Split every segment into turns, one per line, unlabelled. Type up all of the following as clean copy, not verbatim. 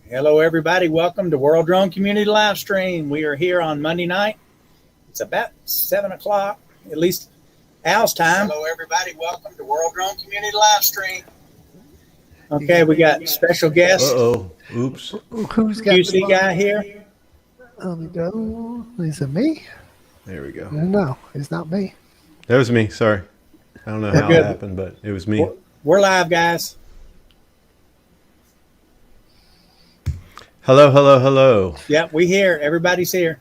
Hello, everybody. Welcome to World Drone Community Live Stream. We are here on Monday night. It's about 7 o'clock, at least Al's time. Hello, everybody. Welcome to World Drone Community Live Stream. Okay, we got special guest.
Uh-oh. Oops.
Who's got
QC guy here.
Is it me?
There we go.
No, it's not me.
That was me. Sorry. I don't know how it happened, but it was me.
We're live, guys.
Hello, hello, hello.
Yeah, we here. Everybody's here.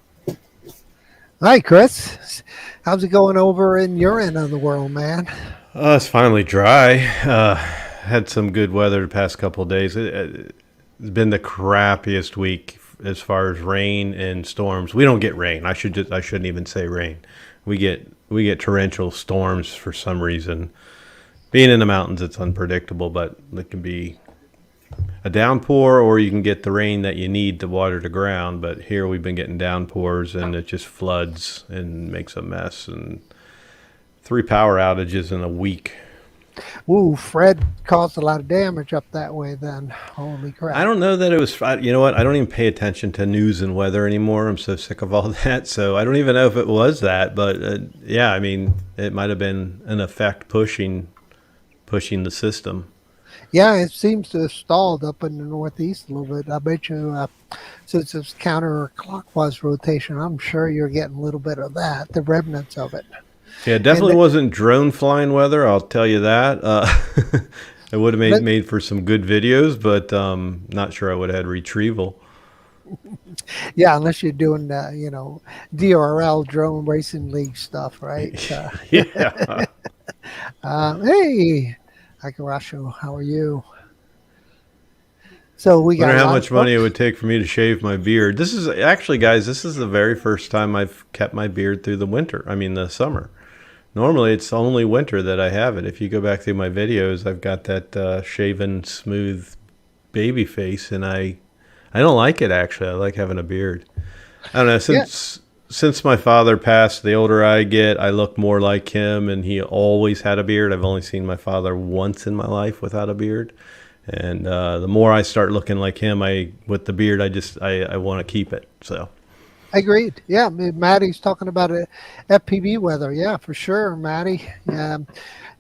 Hi, Chris. How's it going over in your end of the world, man?
It's finally dry. Had some good weather the past couple of days. It's been the crappiest week as far as rain and storms. We don't get rain. I shouldn't even say rain. We get torrential storms for some reason. Being in the mountains, it's unpredictable, but it can be a downpour, or you can get the rain that you need to water the ground. But here we've been getting downpours, and it just floods and makes a mess. And 3 power outages in a week.
Ooh, Fred caused a lot of damage up that way then. Holy crap.
I don't know that it was, you know what? I don't even pay attention to news and weather anymore. I'm so sick of all that. So I don't even know if it was that. But yeah, I mean, it might have been an effect pushing the system.
Yeah, it seems to have stalled up in the Northeast a little bit. I bet you, since it's counterclockwise rotation, I'm sure you're getting a little bit of that, the remnants of it.
Yeah, it definitely wasn't drone flying weather, I'll tell you that. It would have made for some good videos, but not sure I would have had retrieval.
Yeah, unless you're doing, DRL, Drone Racing League stuff, right?
Yeah.
Hey, Akarasho, how are you? So we got.
I wonder how much money it would take for me to shave my beard. This is actually, guys, this is the very first time I've kept my beard through the summer. Normally, it's only winter that I have it. If you go back through my videos, I've got that shaven, smooth baby face, and I don't like it, actually. I like having a beard. I don't know, since my father passed, the older I get, I look more like him, and he always had a beard. I've only seen my father once in my life without a beard. And the more I start looking like him, with the beard, I want to keep it, so.
Agreed. Yeah, Maddie's talking about FPV weather. Yeah, for sure, Maddie.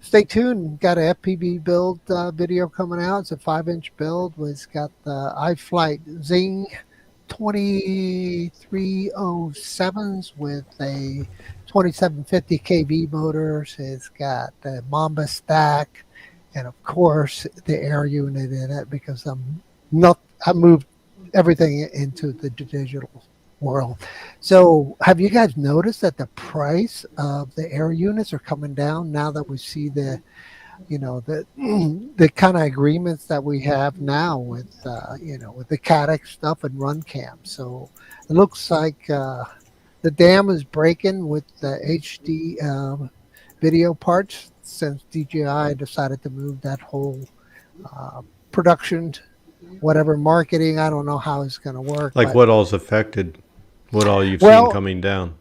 Stay tuned. Got a FPV build video coming out. It's a 5-inch build. It's got the iFlight Zing 2307s with a 2750 kV motors. It's got the Mamba stack, and of course the air unit in it, because I moved everything into the digital world. So have you guys noticed that the price of the air units are coming down now that we see the kind of agreements that we have now with with the Cadec stuff and RunCam? So it looks like the dam is breaking with the HD video parts, since DJI decided to move that whole production, whatever marketing. I don't know how it's going to work.
Like what all's affected? What all you've seen coming down?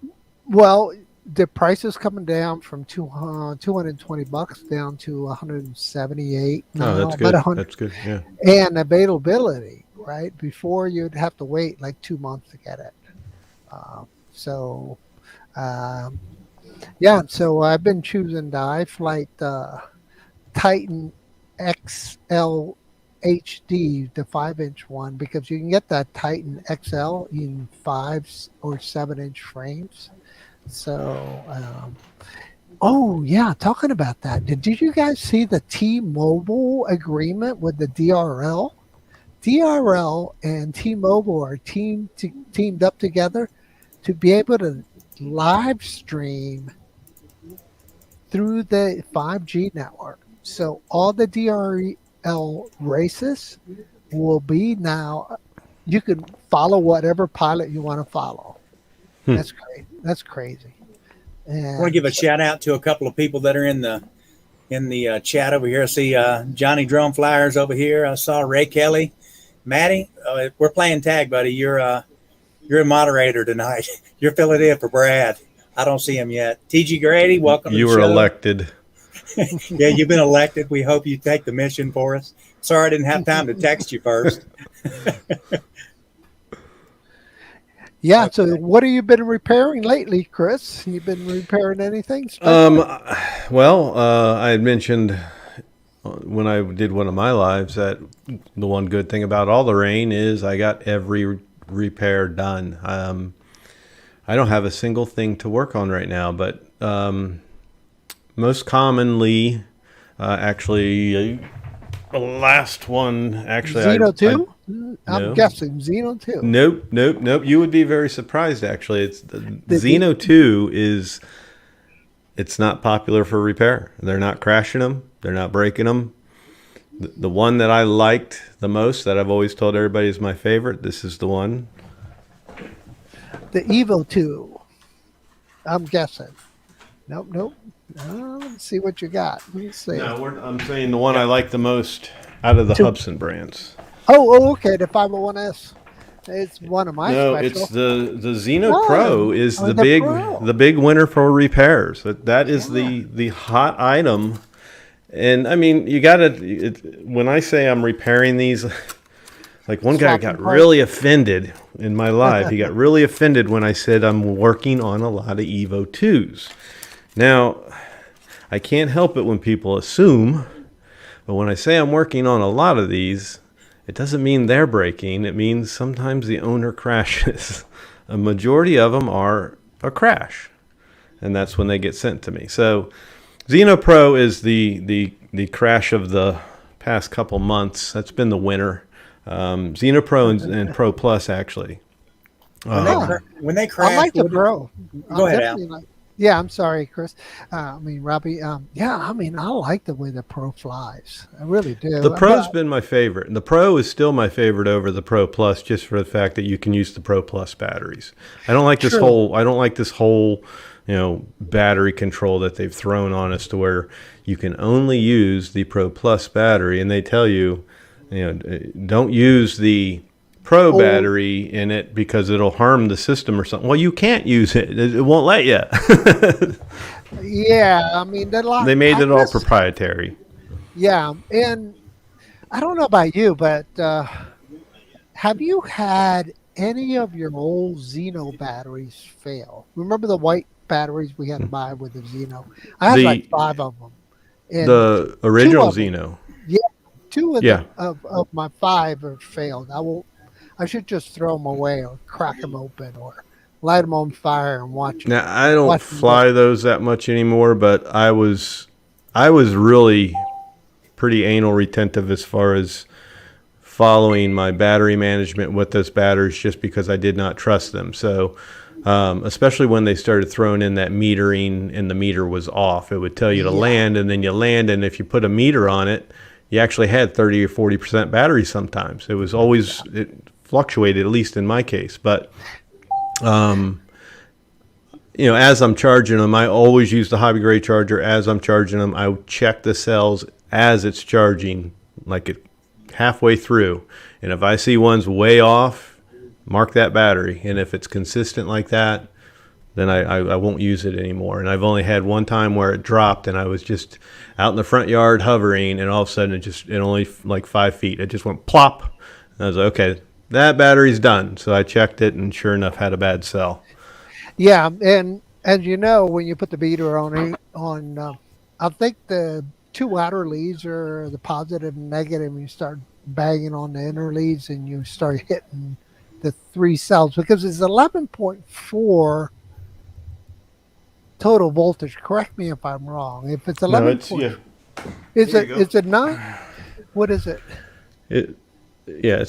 Well, the price is coming down from $220 down to 178.
Oh, that's good. That's good. Yeah.
And availability, right? Before you'd have to wait like 2 months to get it. So I've been choosing the iFlight Titan XL HD, the 5-inch one, because you can get that Titan XL in 5 or 7-inch frames. So, talking about that, did you guys see the T-Mobile agreement with the DRL? DRL and T-Mobile are teamed up together to be able to live stream through the 5G network. So all the DRL races will be now, you can follow whatever pilot you want to follow. That's great. That's crazy. And
I want to give a shout out to a couple of people that are in the chat over here. I see Johnny Drone Flyers over here. I saw Ray Kelly. Maddie, we're playing tag, buddy. You're a moderator tonight. You're filling in for Brad. I don't see him yet. TG Grady, welcome to the show.
You were elected.
Yeah, you've been elected. We hope you take the mission for us. Sorry I didn't have time to text you first.
Yeah.
Okay.
So, what have you been repairing lately, Chris? You been repairing anything
Um,
special?
well, I had mentioned when I did one of my lives that the one good thing about all the rain is I got every repair done. I don't have a single thing to work on right now, but most commonly, actually, the last one, actually,
Zeno
I
2? I'm
no.
guessing Zeno 2.
Nope. You would be very surprised, actually. It's the
The
Zeno 2 is, it's not popular for repair. They're not crashing them. They're not breaking them. The one that I liked the most, that I've always told everybody is my favorite, this is the one.
The Evo 2. I'm guessing. Nope. Let's see what you got. Let's see.
No, I'm saying the one I like the most out of the Hubsan brands.
Oh, okay. The 501S. It's one of my
No,
special.
it's the Zeno
Oh,
Pro is
oh,
the
the Pro.
big winner for repairs. That is the hot item. And I mean, you gotta. When I say I'm repairing these, like one guy got really offended in my live. He got really offended when I said I'm working on a lot of Evo 2s. Now, I can't help it when people assume, but when I say I'm working on a lot of these, it doesn't mean they're breaking. It means sometimes the owner crashes. A majority of them are a crash, and that's when they get sent to me. So Zeno Pro is the crash of the past couple months. That's been the winner. Zeno Pro and Pro Plus, actually.
When they crash,
I like the Pro.
Go ahead, Al.
Yeah, I'm sorry, Chris. Robbie. I like the way the Pro flies. I really do.
The Pro's been my favorite. The Pro is still my favorite over the Pro Plus, just for the fact that you can use the Pro Plus batteries. I don't like this whole battery control that they've thrown on us, to where you can only use the Pro Plus battery, and they tell you, don't use the Pro battery in it because it'll harm the system or something. Well, you can't use it. It won't let you.
Yeah, I mean,
they made it all proprietary.
Yeah, and I don't know about you, but have you had any of your old Zeno batteries fail? Remember the white batteries we had to buy with the Zeno? I had like 5 of them. And
the original Zeno.
Yeah, 2 of my 5 have failed. I should just throw them away or crack them open or light them on fire and watch them.
Now, I don't fly those that much anymore, but I was really pretty anal retentive as far as following my battery management with those batteries, just because I did not trust them. So especially when they started throwing in that metering and the meter was off, it would tell you to land, and then you land, and if you put a meter on it, you actually had 30 or 40% battery sometimes. It was always, it fluctuated, at least in my case. But, as I'm charging them, I always use the hobby grade charger. As I'm charging them, I check the cells as it's charging, like it halfway through. And if I see one's way off, mark that battery. And if it's consistent like that, then I won't use it anymore. And I've only had one time where it dropped, and I was just out in the front yard hovering, and all of a sudden it only like 5 feet. It just went plop. And I was like, okay, that battery's done. So I checked it, and sure enough, had a bad cell.
Yeah, and as you know, when you put the beater on, I think the 2 outer leads are the positive and negative, and you start banging on the inner leads, and you start hitting the 3 cells, because it's 11.4 total voltage. Correct me if I'm wrong. If it's 11, is it 9? What is it?
It's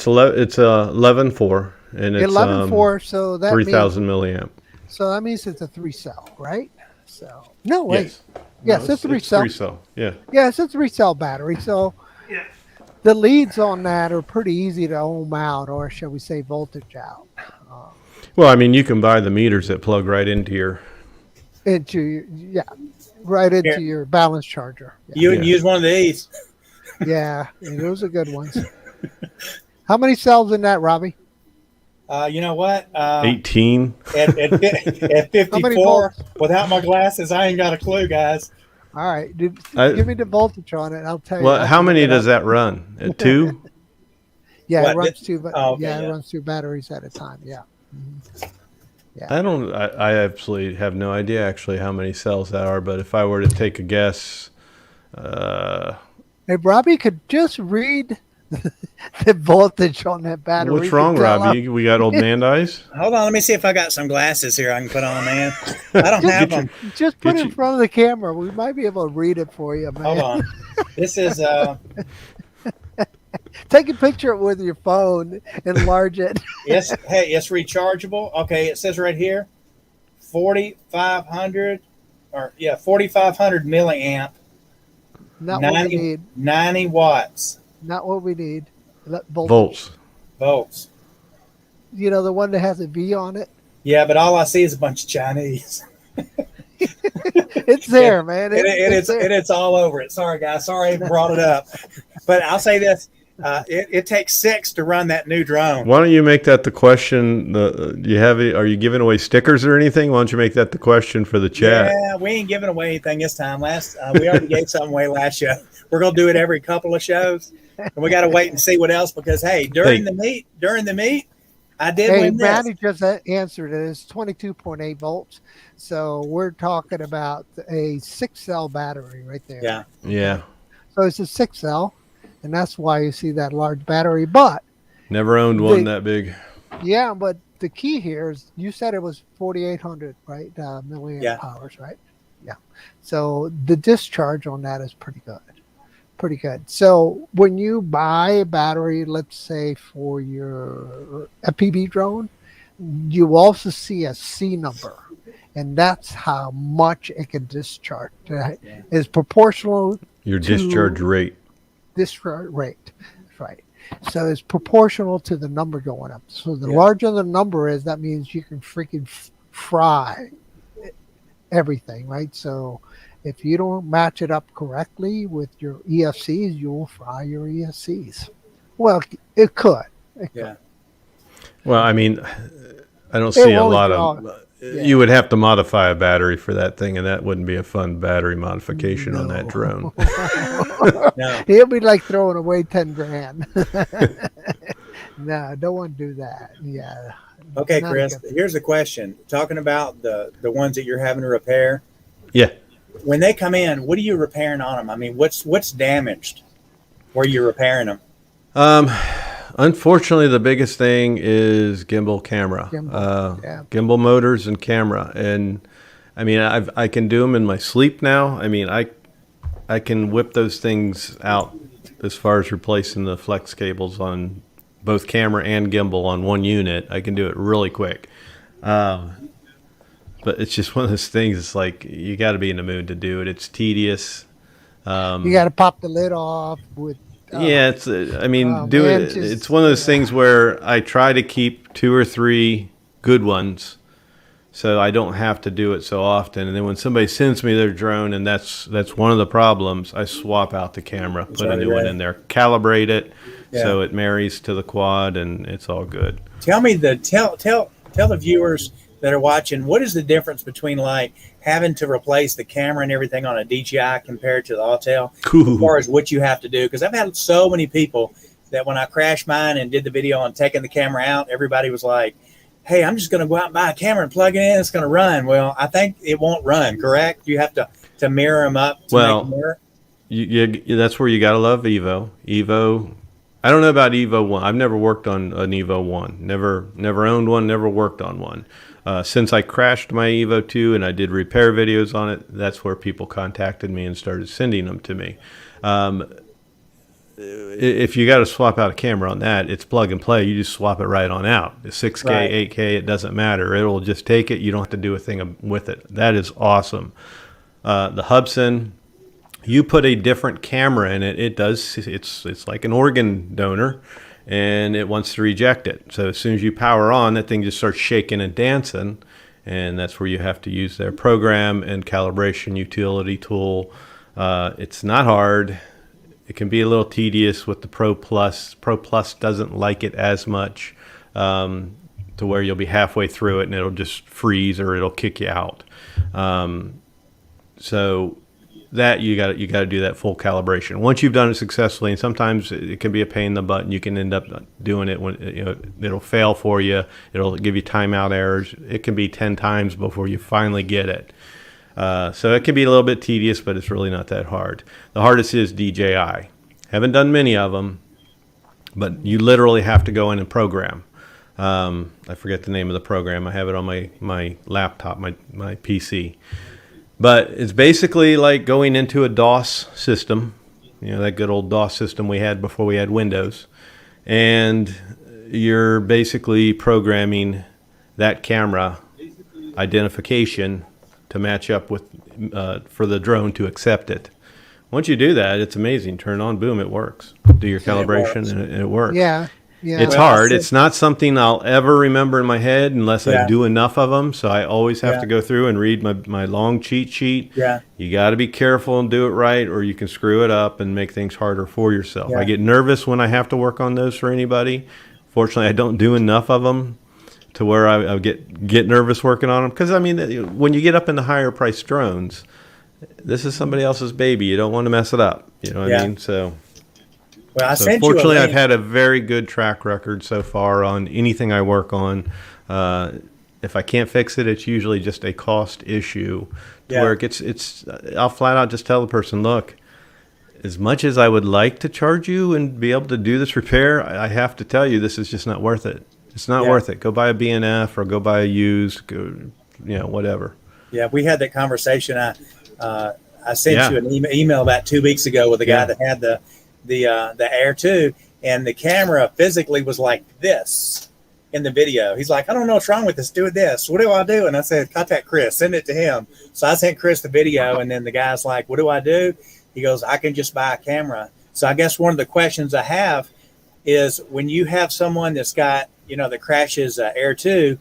11.4, and it's
11.4. So that
3,000 milliamp.
So that means it's a 3 cell, right? So no, wait.
Yes,
it's a 3 cell.
3 cell. Yeah.
Yeah, it's a 3 cell battery. So the leads on that are pretty easy to ohm out, or shall we say voltage out.
Well, I mean, you can buy the meters that plug right into your
your balance charger.
You can use one of these.
Yeah, those are good ones. How many cells in that, Robbie?
You know what?
18.
At 54, without my glasses, I ain't got a clue, guys.
All right, dude,
I-
give me the voltage on it. I'll tell you.
Well,
I'll
how
look
many
it
does
up.
that run? At 2?
Yeah,
What,
it runs two. But
oh, okay,
yeah, it
yeah.
runs two batteries at a time. Yeah. Mhm. Yeah.
I absolutely have no idea actually how many cells that are, but if I were to take a guess,
Hey, Robbie could just read the voltage on that battery.
what's
You can
wrong,
tell
Robbie? We got old man eyes?
Hold on, let me see if I got some glasses here I can put on, man. I don't have them.
Just put
Get
it in
you-
front of the camera. We might be able to read it for you, man.
Hold on. This is
Take a picture with your phone, enlarge it.
yes. Hey, it's rechargeable. Okay, it says right here, 4,500 milliamp,
Not what we
90,
need.
90 watts,
Not what we need. Voltage.
volts.
You know, the one that has a V on it.
Yeah, but all I see is a bunch of Chinese.
It's there, man.
It's
there.
it's all over it. Sorry, guys. Sorry I brought it up. But I'll say this. It takes 6 to run that new drone.
Why don't you make that the question? Are you giving away stickers or anything? Why don't you make that the question for the chat?
Yeah, we ain't giving away anything this time. We already gave something away last show. We're gonna do it every couple of shows, and we got to wait and see what else because during the meet, I did win this.
Manny just answered it. It's 22.8 volts. So we're talking about a 6-cell battery right there.
Yeah.
Yeah.
So it's a 6-cell, and that's why you see that large battery. But
Never owned one that big.
yeah, but the key here is you said it was 4,800, right? Milliamp hours, right? Yeah. So the discharge on that is pretty good. Pretty good. So when you buy a battery, let's say for your FPV drone, you also see a C number, and that's how much it can discharge. It's proportional
Your discharge rate.
discharge rate. That's right. So it's proportional to the number going up. So the larger the number is, that means you can freaking fry everything, right? So if you don't match it up correctly with your EFCs, you will fry your EFCs. Well, it could.
Yeah.
Well, I mean, I don't see a lot of.
Yeah.
You would have to modify a battery for that thing, and that wouldn't be a fun battery modification on that drone.
No.
It'll be like throwing away 10 grand. No, don't want to do that. Yeah.
Okay,
Not
Chris.
good.
Here's the question. Talking about the ones that you're having to repair.
Yeah.
When they come in, what are you repairing on them? I mean, what's damaged where you're repairing them?
Unfortunately, the biggest thing is gimbal camera, gimbal motors and camera. And I mean, I can do them in my sleep now. I mean, I can whip those things out as far as replacing the flex cables on both camera and gimbal on one unit. I can do it really quick. But it's just one of those things. It's like you got to be in the mood to do it. It's tedious.
You got to pop the lid off with.
Yeah, it's. I mean,
just,
it's one of those things where I try to keep 2 or 3 good ones, so I don't have to do it so often. And then when somebody sends me their drone, and that's one of the problems, I swap out the camera, put a new one in there, calibrate it, so it marries to the quad, and it's all good.
Tell me tell the viewers that are watching, what is the difference between like having to replace the camera and everything on a DJI compared to the Autel, as far as what you have to do? Because I've had so many people that when I crashed mine and did the video on taking the camera out, everybody was like, hey, I'm just going to go out and buy a camera and plug it in. It's going to run. Well, I think it won't run, correct? You have to mirror them up to make them mirror.
That's where you got to love Evo. I don't know about Evo 1. I've never worked on an Evo 1. Never owned one, never worked on one. Since I crashed my Evo 2 and I did repair videos on it, that's where people contacted me and started sending them to me. If you got to swap out a camera on that, it's plug and play. You just swap it right on out. 6K, 8K, it doesn't matter. It'll just take it. You don't have to do a thing with it. That is awesome. The Hubsan, you put a different camera in it. It's like an organ donor, and it wants to reject it. So as soon as you power on, that thing just starts shaking and dancing, and that's where you have to use their program and calibration utility tool. It's not hard. It can be a little tedious with the Pro Plus. Pro Plus doesn't like it as much, to where you'll be halfway through it and it'll just freeze or it'll kick you out. So that you got to do that full calibration. Once you've done it successfully, and sometimes it can be a pain in the butt, and you can end up doing it when it'll fail for you. It'll give you timeout errors. It can be 10 times before you finally get it. So it can be a little bit tedious, but it's really not that hard. The hardest is DJI. Haven't done many of them, but you literally have to go in and program. I forget the name of the program. I have it on my laptop, my PC. But it's basically like going into a DOS system, that good old DOS system we had before we had Windows. And you're basically programming that camera identification to match up with for the drone to accept it. Once you do that, it's amazing. Turn on, boom, it works. Do your calibration, and it works.
Yeah.
It's hard. It's not something I'll ever remember in my head unless I do enough of them. So I always have to go through and read my long cheat sheet.
Yeah.
You got to be careful and do it right, or you can screw it up and make things harder for yourself.
Yeah.
I get nervous when I have to work on those for anybody. Fortunately, I don't do enough of them to where I get nervous working on them. Because, I mean, when you get up into higher priced drones, this is somebody else's baby. You don't want to mess it up. You know what I mean? So...
Well,
fortunately, I've had a very good track record so far on anything I work on. If I can't fix it, it's usually just a cost issue. Where I'll flat out just tell the person, look, as much as I would like to charge you and be able to do this repair, I have to tell you this is just not worth it. It's not worth it. Go buy a B&F or go buy a used, whatever.
Yeah, we had that conversation. I sent you an email about 2 weeks ago with a guy that had the Air 2, and the camera physically was like this in the video. He's like, I don't know what's wrong with this. Do this. What do I do? And I said, contact Chris. Send it to him. So I sent Chris the video, and then the guy's like, what do I do? He goes, I can just buy a camera. So I guess one of the questions I have is when you have someone that's got, that crashes Air 2,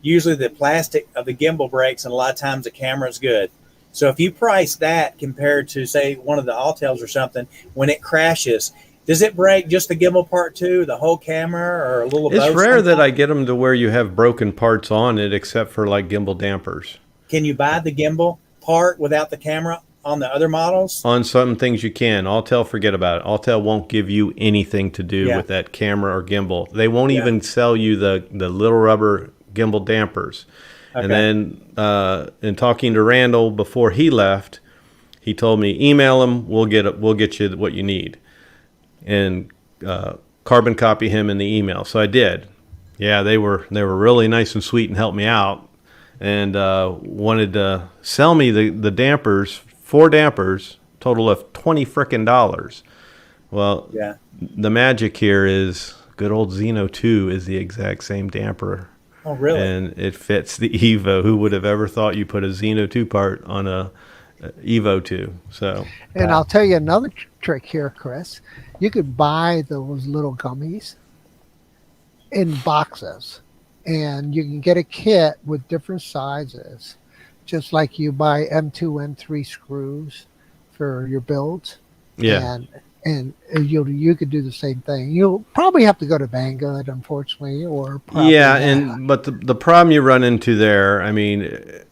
usually the plastic of the gimbal breaks, and a lot of times the camera's good. So if you price that compared to, say, one of the Altels or something, when it crashes, does it break just the gimbal part too, the whole camera, or a little?
It's rare that I get them to where you have broken parts on it, except for like gimbal dampers.
Can you buy the gimbal part without the camera on the other models?
On some things you can. Altel, forget about it. Altel won't give you anything to do with that camera or gimbal. They won't even sell you the little rubber gimbal dampers. Okay. And then in talking to Randall before he left, he told me, email him, we'll get you what you need. And carbon copy him in the email. So I did. Yeah, they were really nice and sweet and helped me out, and wanted to sell me the dampers, 4 dampers, total of $20 Well, the magic here is good old Zino 2 is the exact same damper.
Oh, really?
And it fits the Evo. Who would have ever thought you put a Zino 2 part on a Evo 2? So,
and I'll tell you another trick here, Chris. You could buy those little gummies in boxes, and you can get a kit with different sizes, just like you buy M2, M3 screws for your builds.
Yeah.
And you could do the same thing. You'll probably have to go to Banggood, unfortunately, or
but the problem you run into there, I mean,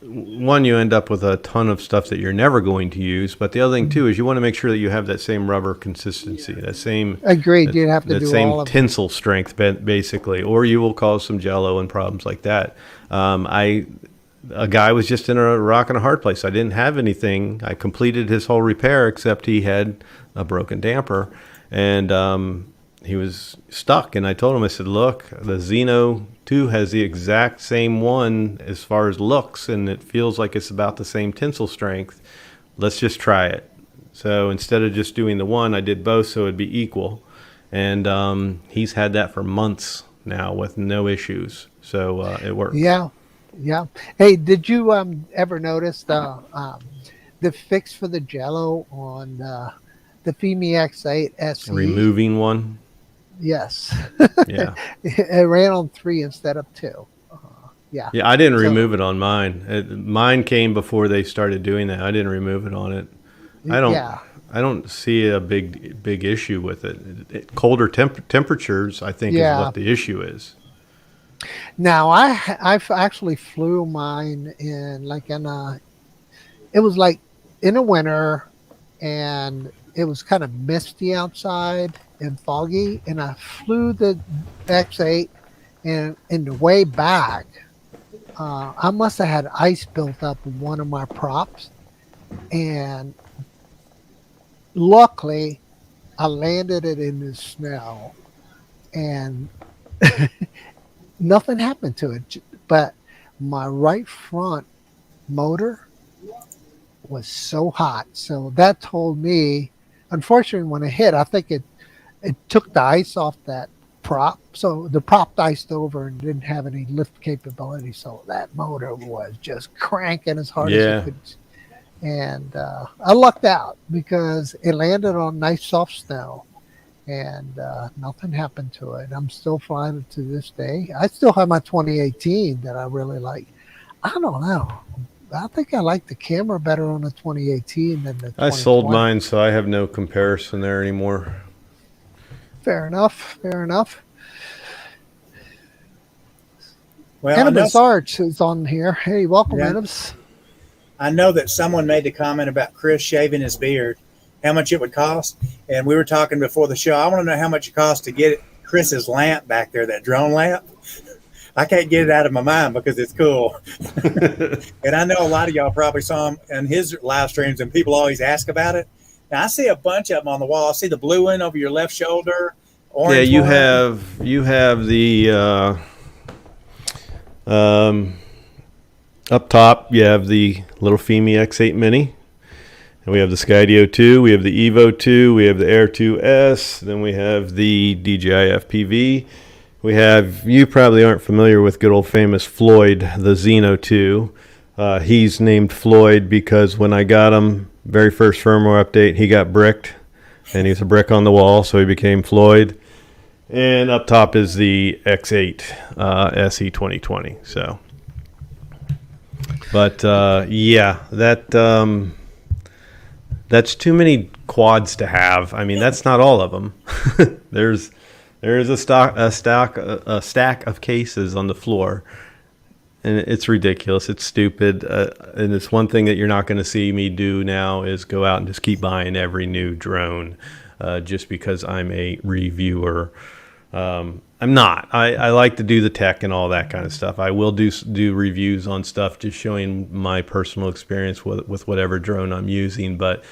one, you end up with a ton of stuff that you're never going to use, but the other thing too is you want to make sure that you have that same rubber consistency, that same
agreed. You'd have to do
same
all of
tensile strength, basically, or you will cause some jello and problems like that. A guy was just in a rock and a hard place. I didn't have anything. I completed his whole repair, except he had a broken damper, and he was stuck. And I told him, I said, look, the Zino 2 has the exact same one as far as looks, and it feels like it's about the same tensile strength. Let's just try it. So instead of just doing the one, I did both so it'd be equal. And he's had that for months now with no issues. So it worked.
Yeah. Hey, did you ever notice the fix for the jello on the FEMI X8 SE?
Removing one?
Yes.
Yeah.
It ran on 3 instead of 2. Yeah,
I didn't remove it on mine. Mine came before they started doing that. I didn't remove it on it. I don't see a big issue with it. Colder temperatures, I think, is what the issue is.
Now I've actually flew mine it was like in the winter, and it was kind of misty outside and foggy, and I flew the X8, and in the way back, I must have had ice built up in one of my props, and luckily I landed it in the snow, and nothing happened to it. But my right front motor was so hot, so that told me, unfortunately, when it hit, I think it took the ice off that prop, so the prop iced over and didn't have any lift capability, so that motor was just cranking as hard as it could. And I lucked out because it landed on nice soft snow, and nothing happened to it. I'm still flying it to this day. I still have my 2018 that I really like. I don't know, I think I like the camera better on the 2018 than the 2020.
I sold mine, so I have no comparison there anymore.
Fair enough. Fair enough.
Well,
Cannabis Arts is on here. Hey, welcome, Cannabis.
I know that someone made the comment about Chris shaving his beard, how much it would cost. And we were talking before the show. I want to know how much it costs to get Chris's lamp back there, that drone lamp. I can't get it out of my mind because it's cool. And I know a lot of y'all probably saw him in his live streams, and people always ask about it. Now, I see a bunch of them on the wall. I see the blue one over your left shoulder. Orange
you
one.
you have the up top. You have the little Femi X8 Mini, and we have the Skydio 2. We have the Evo 2. We have the Air 2S. Then we have the DJI FPV. We have, you probably aren't familiar with good old famous Floyd, the Zino 2. He's named Floyd because when I got him, very first firmware update, he got bricked, and he's a brick on the wall, so he became Floyd. And up top is the X8 SE 2020. So, but yeah, that's too many quads to have. I mean, that's not all of them. There's a stack of cases on the floor, and it's ridiculous. It's stupid, and it's one thing that you're not going to see me do now is go out and just keep buying every new drone, just because I'm a reviewer. I'm not. I like to do the tech and all that kind of stuff. I will do reviews on stuff, just showing my personal experience with whatever drone I'm using. But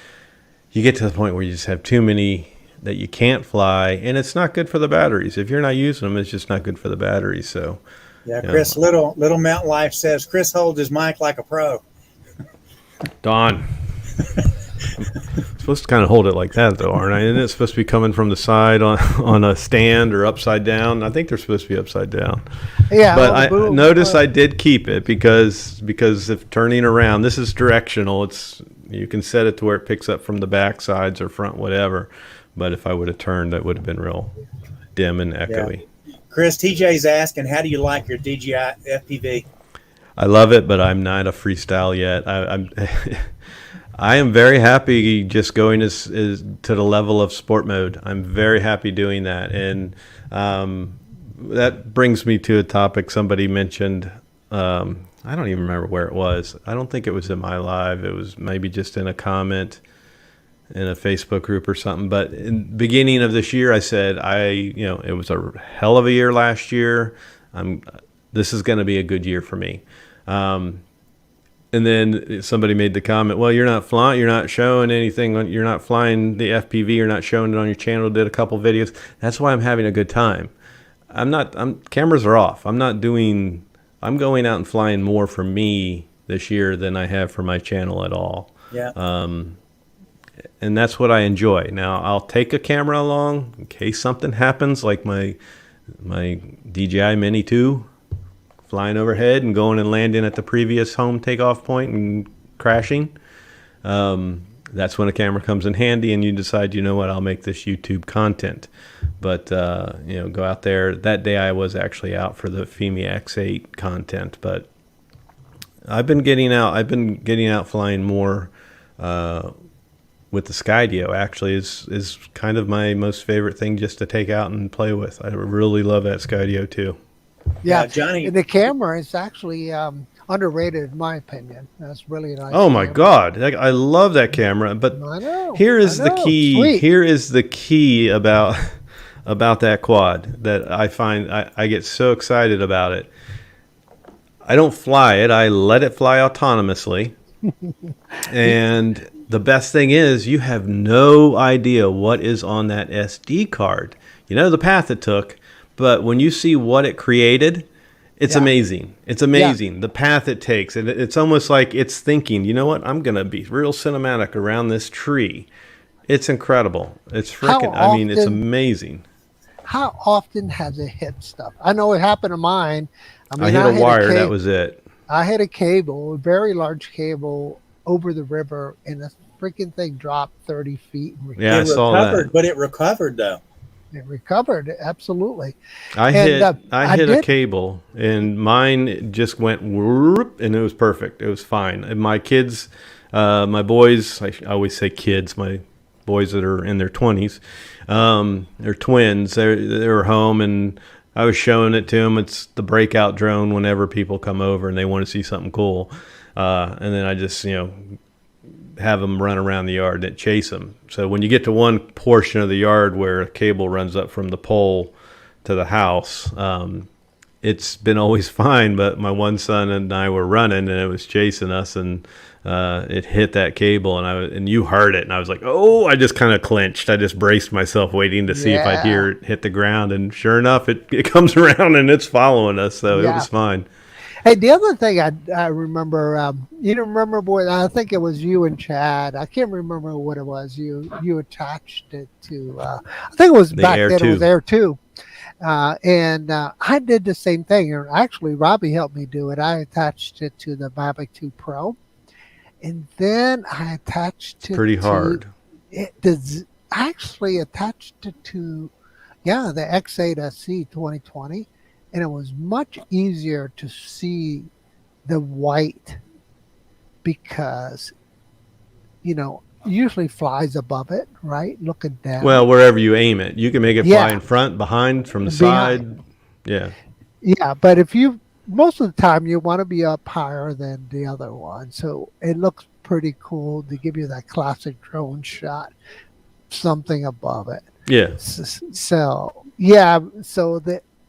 you get to the point where you just have too many that you can't fly, and it's not good for the batteries. If you're not using them, it's just not good for the batteries. So,
yeah, Chris, little Mountain Life says Chris holds his mic like a pro.
Don, I'm supposed to kind of hold it like that, though, aren't I? Isn't it supposed to be coming from the side on a stand or upside down? I think they're supposed to be upside down.
Yeah,
but I notice I did keep it because if turning around, this is directional. You can set it to where it picks up from the back sides or front, whatever. But if I would have turned, that would have been real dim and echoey.
Yeah. Chris, TJ's asking, how do you like your DJI FPV?
I love it, but I'm not a freestyle yet. I am very happy just going to the level of sport mode. I'm very happy doing that. And that brings me to a topic somebody mentioned. I don't even remember where it was. I don't think it was in my live. It was maybe just in a comment in a Facebook group or something. But in the beginning of this year, I said, it was a hell of a year last year. This is going to be a good year for me. And then somebody made the comment, well, you're not flying, you're not showing anything, you're not flying the FPV, you're not showing it on your channel, did a couple videos. That's why I'm having a good time. Cameras are off. I'm going out and flying more for me this year than I have for my channel at all.
Yeah.
And that's what I enjoy. Now, I'll take a camera along in case something happens, like my DJI Mini 2 flying overhead and going and landing at the previous home takeoff point and crashing. That's when a camera comes in handy and you decide, you know what, I'll make this YouTube content. But, go out there. That day I was actually out for the Femi X8 content, but I've been getting out flying more, with the Skydio. Actually is kind of my most favorite thing just to take out and play with. I really love that Skydio too.
Yeah,
Johnny.
The camera is actually, underrated in my opinion. That's really nice.
Oh my
camera.
God, I love that camera. But
I know.
here is the key.
Sweet.
Here is the key about that quad that I find I get so excited about it. I don't fly it. I let it fly autonomously. And the best thing is you have no idea what is on that SD card. You know the path it took, but when you see what it created, it's amazing. It's amazing. The path it takes. And it's almost like it's thinking, you know what? I'm going to be real cinematic around this tree. It's incredible. It's freaking, I mean, it's amazing.
How often has it hit stuff? I know it happened to mine. I mean,
I hit a wire. That was it.
I hit a cable, a very large cable over the river, and the freaking thing dropped 30 feet.
Yeah, I saw that.
But it recovered, though.
It recovered, absolutely.
I hit a cable, and mine just went whoop, and it was perfect. It was fine. And my kids, my boys, I always say kids, my boys that are in their 20s, they're twins. They were home, and I was showing it to them. It's the breakout drone whenever people come over and they want to see something cool. And then I just, have them run around the yard and chase them. So when you get to one portion of the yard where a cable runs up from the pole to the house, it's been always fine. But my one son and I were running, and it was chasing us, and it hit that cable, and you heard it, and I was like, oh, I just kind of clenched. I just braced myself, waiting to see if I'd hear it hit the ground, and sure enough, it comes around and it's following us. So it was fine.
Hey, the other thing I remember, you remember, boy, I think it was you and Chad. I can't remember what it was. You attached it to, I think it was back then. It was Air 2. And I did the same thing. Actually, Robbie helped me do it. I attached it to the Mavic 2 Pro. And then I attached it
pretty hard.
I actually attached it to, the X8 SC 2020. And it was much easier to see the white because, usually flies above it, right? Looking down.
Well, wherever you aim it. You can make it fly in front, behind, from the side. Yeah.
Yeah, but most of the time you want to be up higher than the other one. So it looks pretty cool to give you that classic drone shot, something above it.
Yeah.
So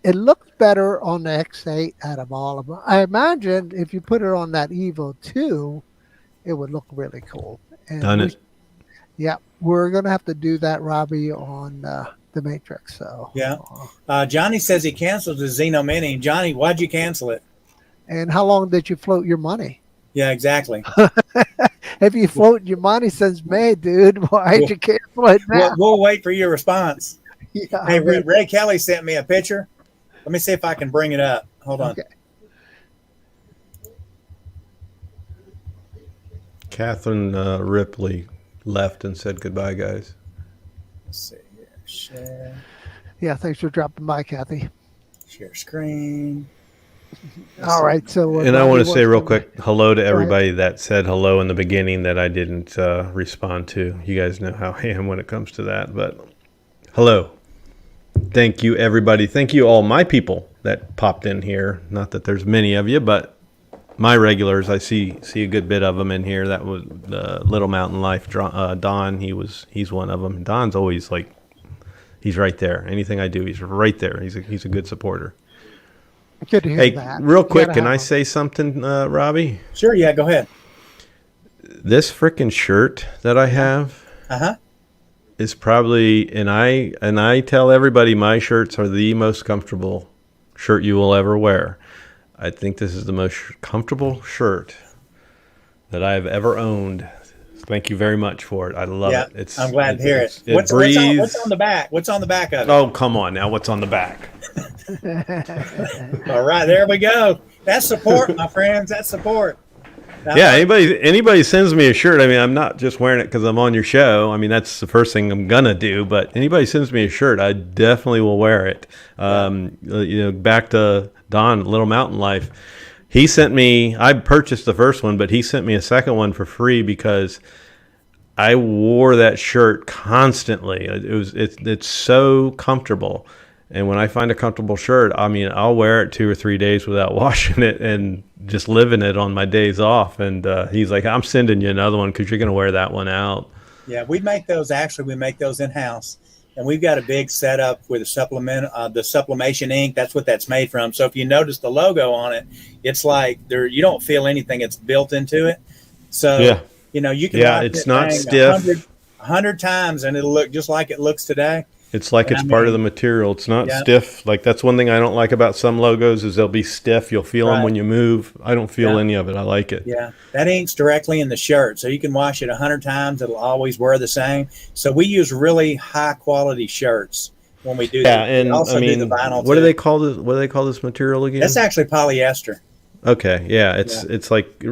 it looks better on the X8 out of all of them. I imagine if you put it on that Evo 2, it would look really cool. And
Done it.
Yeah, we're going to have to do that, Robbie, on the Matrix. So
yeah. Johnny says he canceled the Zino Mini. Johnny, why'd you cancel it?
And how long did you float your money?
Yeah, exactly.
If you floated your money since May, dude, why'd you cancel it now?
We'll wait for your response.
Yeah,
hey, Ray Kelly sent me a picture. Let me see if I can bring it up. Hold on.
Okay.
Catherine Ripley left and said goodbye, guys.
Let's see here. Share.
Yeah, thanks for dropping by, Kathy.
Share screen.
All right. So,
and I want to say real quick hello to everybody that said hello in the beginning that I didn't respond to. You guys know how I am when it comes to that. But hello. Thank you, everybody. Thank you, all my people that popped in here. Not that there's many of you, but my regulars, I see a good bit of them in here. That was Little Mountain Life. Don, he's one of them. Don's always like, he's right there. Anything I do, he's right there. He's a good supporter.
Good to hear that.
Real quick, can I say something, Robbie?
Sure, yeah, go ahead.
This frickin' shirt that I have. Is probably, and I tell everybody my shirts are the most comfortable shirt you will ever wear. I think this is the most comfortable shirt that I've ever owned. Thank you very much for it. I love it.
I'm glad to hear it. What's on the back? What's on the back of it?
Oh, come on now. What's on the back?
All right, there we go. That's support, my friends. That's support.
Yeah, anybody sends me a shirt. I mean, I'm not just wearing it because I'm on your show. I mean, that's the first thing I'm gonna do. But anybody sends me a shirt, I definitely will wear it. Back to Don, Little Mountain Life. He sent me. I purchased the first one, but he sent me a second one for free because I wore that shirt constantly. It's so comfortable. And when I find a comfortable shirt, I mean, I'll wear it 2 or 3 days without washing it and just living it on my days off. And he's like, I'm sending you another one because you're going to wear that one out.
Yeah, we make those. Actually, we make those in house, and we've got a big setup with the sublimation ink. That's what that's made from. So if you notice the logo on it, it's like you don't feel anything. It's built into it. So you know, you can
it's not stiff
100 times, and it'll look just like it looks today.
It's like it's part of the material. It's not stiff. Like that's one thing I don't like about some logos is they'll be stiff. You'll feel them when you move. I don't feel any of it. I like it.
Yeah, that ink's directly in the shirt, so you can wash it 100 times. It'll always wear the same. So we use really high quality shirts when we do that.
And
also
I mean,
do the vinyl.
What do they call this? What do they call this material again?
That's actually polyester.
Okay, it's like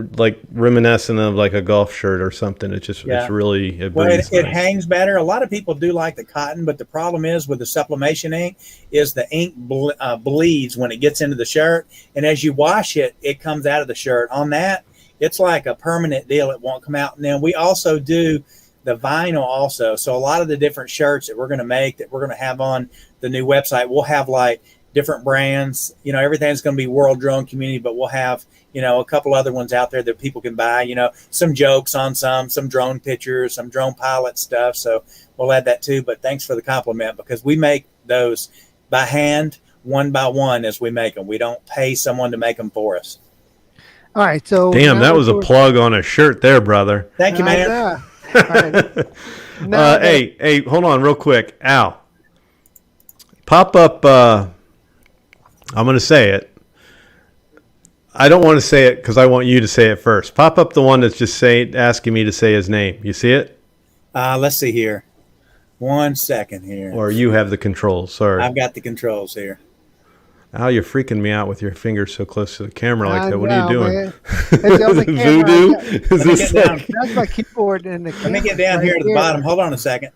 reminiscent of like a golf shirt or something. It's just it's really
it hangs better. A lot of people do like the cotton, but the problem is with the sublimation ink is the ink bleeds when it gets into the shirt, and as you wash it, it comes out of the shirt. On that, it's like a permanent deal. It won't come out. And then we also do the vinyl also. So a lot of the different shirts that we're going to make that we're going to have on the new website, we'll have like different brands. You know, everything's going to be World Drone Community, but we'll have, you know, a couple other ones out there that people can buy, you know, some jokes on some drone pictures, some drone pilot stuff. So we'll add that too. But thanks for the compliment, because we make those by hand, one by one, as we make them. We don't pay someone to make them for us.
All right. So
damn, that was a plug on a shirt there, brother.
Thank you, man.
Hey, hold on real quick. Al, pop up, I'm going to say it. I don't want to say it because I want you to say it first. Pop up the one that's just asking me to say his name. You see it?
Let's see here. 1 second here.
Or you have the controls. Sorry.
I've got the controls here.
Al, you're freaking me out with your fingers so close to the camera like that. What are you doing?
Voodoo? That's my keyboard and the camera.
Let me get down here to the bottom. Hold on a second.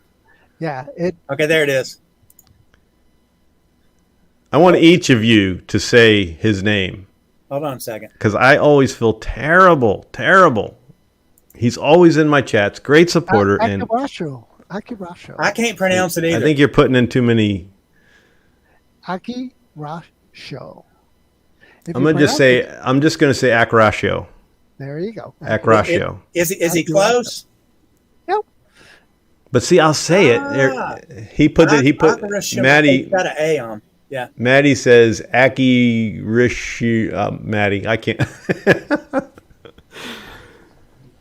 Yeah.
Okay, there it is.
I want each of you to say his name.
Hold on a second.
Because I always feel terrible. He's always in my chats. Great supporter.
Akirasho.
I can't pronounce it either.
I think you're putting in too many.
Akirasho.
I'm just going to say Akirasho.
There you go.
Akirasho.
Is he close?
Yep.
But see, I'll say it. He put Maddie.
Got an A on. Yeah.
Maddie says Aki Rishi. Maddie, I can't.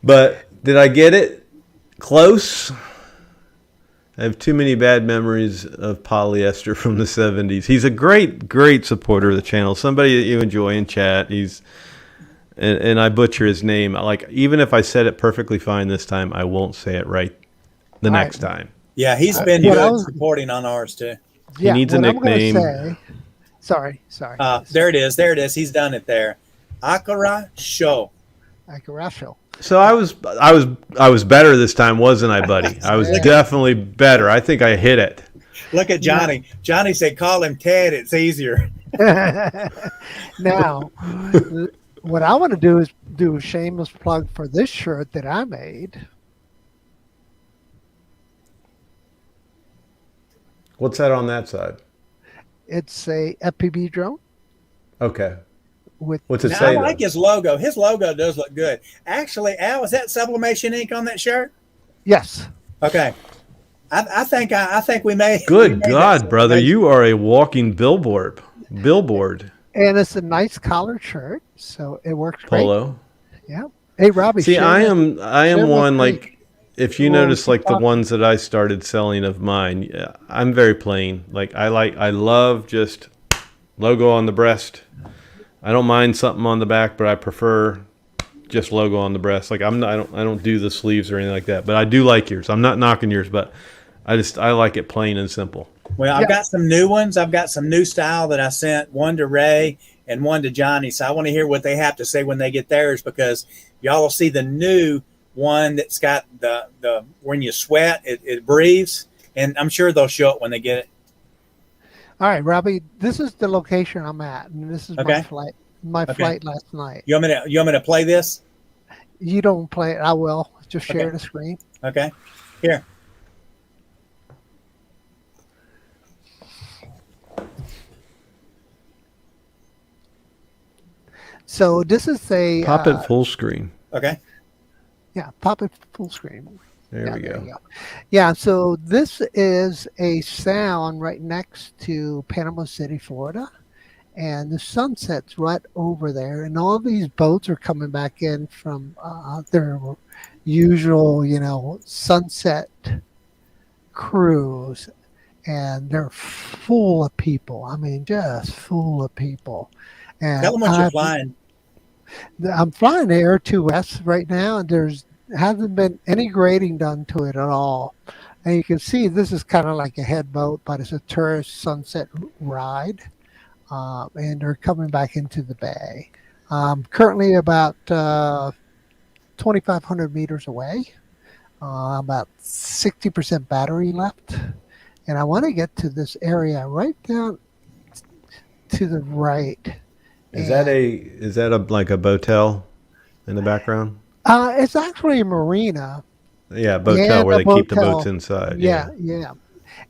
But did I get it? Close. I have too many bad memories of polyester from the 70s. He's a great supporter of the channel. Somebody that you enjoy in chat. And I butcher his name. Like, even if I said it perfectly fine this time, I won't say it right the next time.
Yeah, he's been good supporting on ours too.
He needs a nickname.
Sorry.
There it is. He's done it there. Akirasho.
So I was better this time, wasn't I, buddy? I was definitely better. I think I hit it.
Look at Johnny. Johnny said, "Call him Ted. It's easier."
Now, what I want to do is do a shameless plug for this shirt that I made.
What's that on that side?
It's a FPV drone.
Okay.
What's
it say?
I like his logo. His logo does look good. Actually, Al, is that sublimation ink on that shirt?
Yes.
Okay. I think we may.
Good God, brother, you are a walking billboard.
And it's a nice collared shirt, so it works great.
Polo.
Yeah. Hey, Robbie.
See, I am one like. If you notice, like the ones that I started selling of mine, I'm very plain. Like I love just logo on the breast. I don't mind something on the back, but I prefer just logo on the breast. Like I don't do the sleeves or anything like that. But I do like yours. I'm not knocking yours, but I like it plain and simple.
Well, I've got some new ones. I've got some new style that I sent, one to Ray and one to Johnny. So I want to hear what they have to say when they get theirs, because y'all will see the new one that's got the when you sweat, it breathes, and I'm sure they'll show it when they get it.
All right, Robbie, this is the location I'm at, and this is my flight last night.
You want me to play this?
You don't play it. I will. Just share the screen.
Okay. Here.
So this is a
Pop it full screen.
Okay.
pop it full screen.
There we
There
go.
you go. Yeah, so this is a sound right next to Panama City, Florida. And the sunset's right over there. And all these boats are coming back in from their usual, sunset cruise. And they're full of people. I mean, just full of people. And
Tell them what you're flying.
I'm flying the Air 2S right now, and there's hasn't been any grading done to it at all. And you can see this is kind of like a head boat, but it's a tourist sunset ride. And they're coming back into the bay. Currently about 2,500 meters away, about 60% battery left. And I want to get to this area right down to the right.
Is that a like a botel in the background?
It's actually a marina.
Yeah, botel where they keep the boats inside.
Yeah.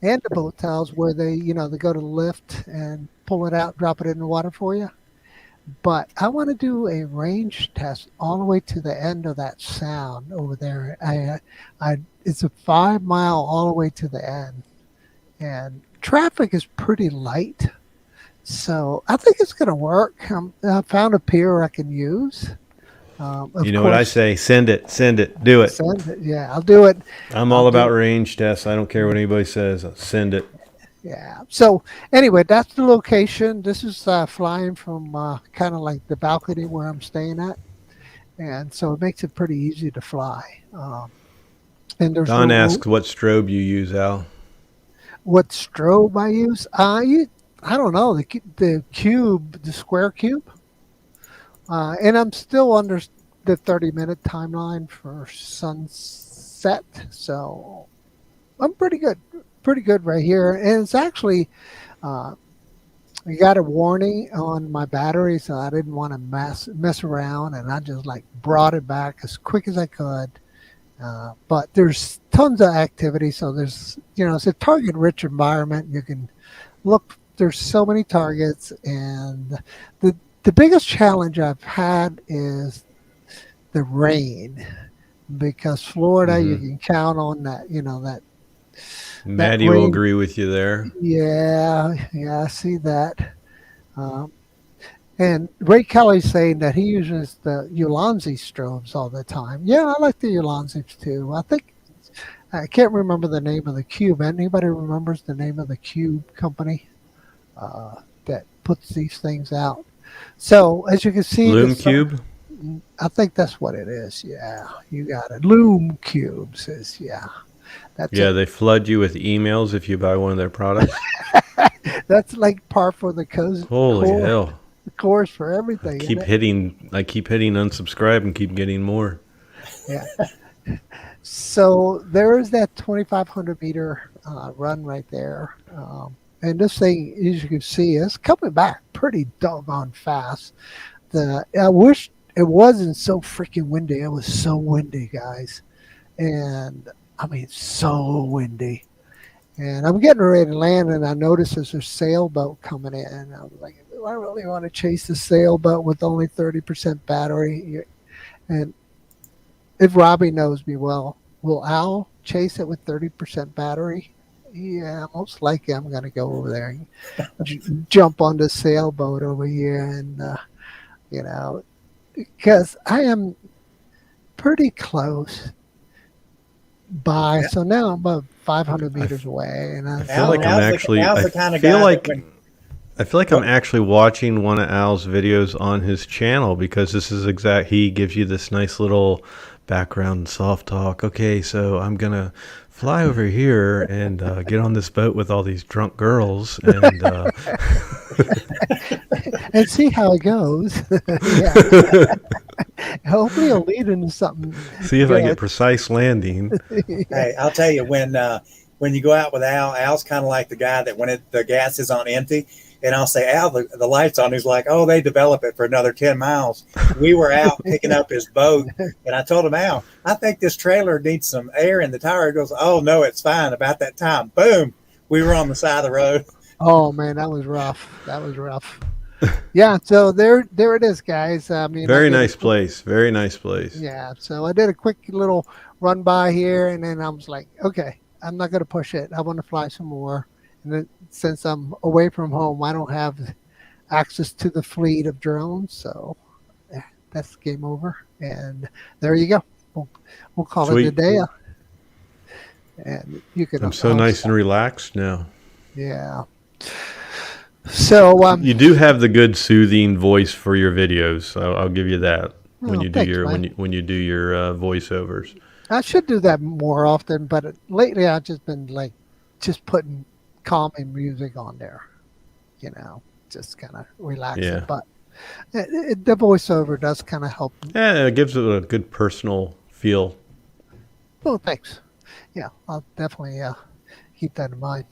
And the botels where they go to the lift and pull it out, drop it in the water for you. But I want to do a range test all the way to the end of that sound over there. It's a 5 mile all the way to the end, and traffic is pretty light, so I think it's going to work. I found a pier I can use.
What I say? Send it, do it.
Send it. Yeah, I'll do it.
I'm all about range tests. I don't care what anybody says. Send it.
Yeah. So anyway, that's the location. This is flying from kind of like the balcony where I'm staying at, and so it makes it pretty easy to fly. And there's
Don asks what strobe you use, Al.
What strobe I use? I don't know, the cube, the square cube. And I'm still under the 30-minute timeline for sunset, so I'm pretty good right here. And it's actually, I got a warning on my battery, so I didn't want to mess around, and I just brought it back as quick as I could. But there's tons of activity, so there's it's a target-rich environment. You can look. There's so many targets, and the biggest challenge I've had is the rain, because Florida, you can count on that, that.
Maddie will agree with you there.
Yeah, I see that. And Ray Kelly's saying that he uses the Ulanzi strobes all the time. Yeah, I like the Ulanzis too. I can't remember the name of the cube. Anybody remembers the name of the cube company that puts these things out? So as you can see,
Loom Cube.
I think that's what it is. Yeah, you got it. Loom Cubes is That's it.
They flood you with emails if you buy one of their products.
That's like par for the course.
Holy hell!
The course for everything.
I keep hitting unsubscribe and keep getting more.
Yeah. So there is that 2,500 meter run right there. And this thing, as you can see, is coming back pretty doggone fast. I wish it wasn't so freaking windy. It was so windy, guys. And I mean, so windy. And I'm getting ready to land, and I noticed there's a sailboat coming in. And I was like, do I really want to chase the sailboat with only 30% battery? And if Robbie knows me well, will Al chase it with 30% battery? Yeah, most likely I'm going to go over there and jump on the sailboat over here. And, because I am pretty close by. So now I'm about 500 meters away. And I
feel like I'm actually, I feel like I'm actually watching one of Al's videos on his channel, because this is he gives you this nice little background soft talk. Okay, so I'm going to fly over here and get on this boat with all these drunk girls and
and see how it goes. Hopefully it'll lead into something.
See if I get precise landing.
Hey, I'll tell you, when you go out with Al's kind of like the guy that when the gas is on empty, and I'll say, Al, the light's on. He's like, oh, they develop it for another 10 miles. We were out picking up his boat, and I told him, Al, I think this trailer needs some air in the tire. He goes, oh, no, it's fine. About that time, boom, we were on the side of the road.
Oh, man, that was rough. Yeah, so there it is, guys. I mean,
Very nice place. Very nice place.
yeah, so I did a quick little run by here, and then I was like, okay, I'm not going to push it. I want to fly some more. And then, since I'm away from home, I don't have access to the fleet of drones, so that's game over. And there you go. We'll call
Sweet.
it a day. And you can.
I'm so nice and relaxed now.
Yeah. So
you do have the good soothing voice for your videos. I'll give you that when you do when you do your voiceovers.
I should do that more often, but lately I've just been just putting calming music on there, just kind of relaxing.
Yeah.
But the voiceover does kind of help.
Yeah, it gives it a good personal feel.
Oh, thanks. Yeah, I'll definitely keep that in mind.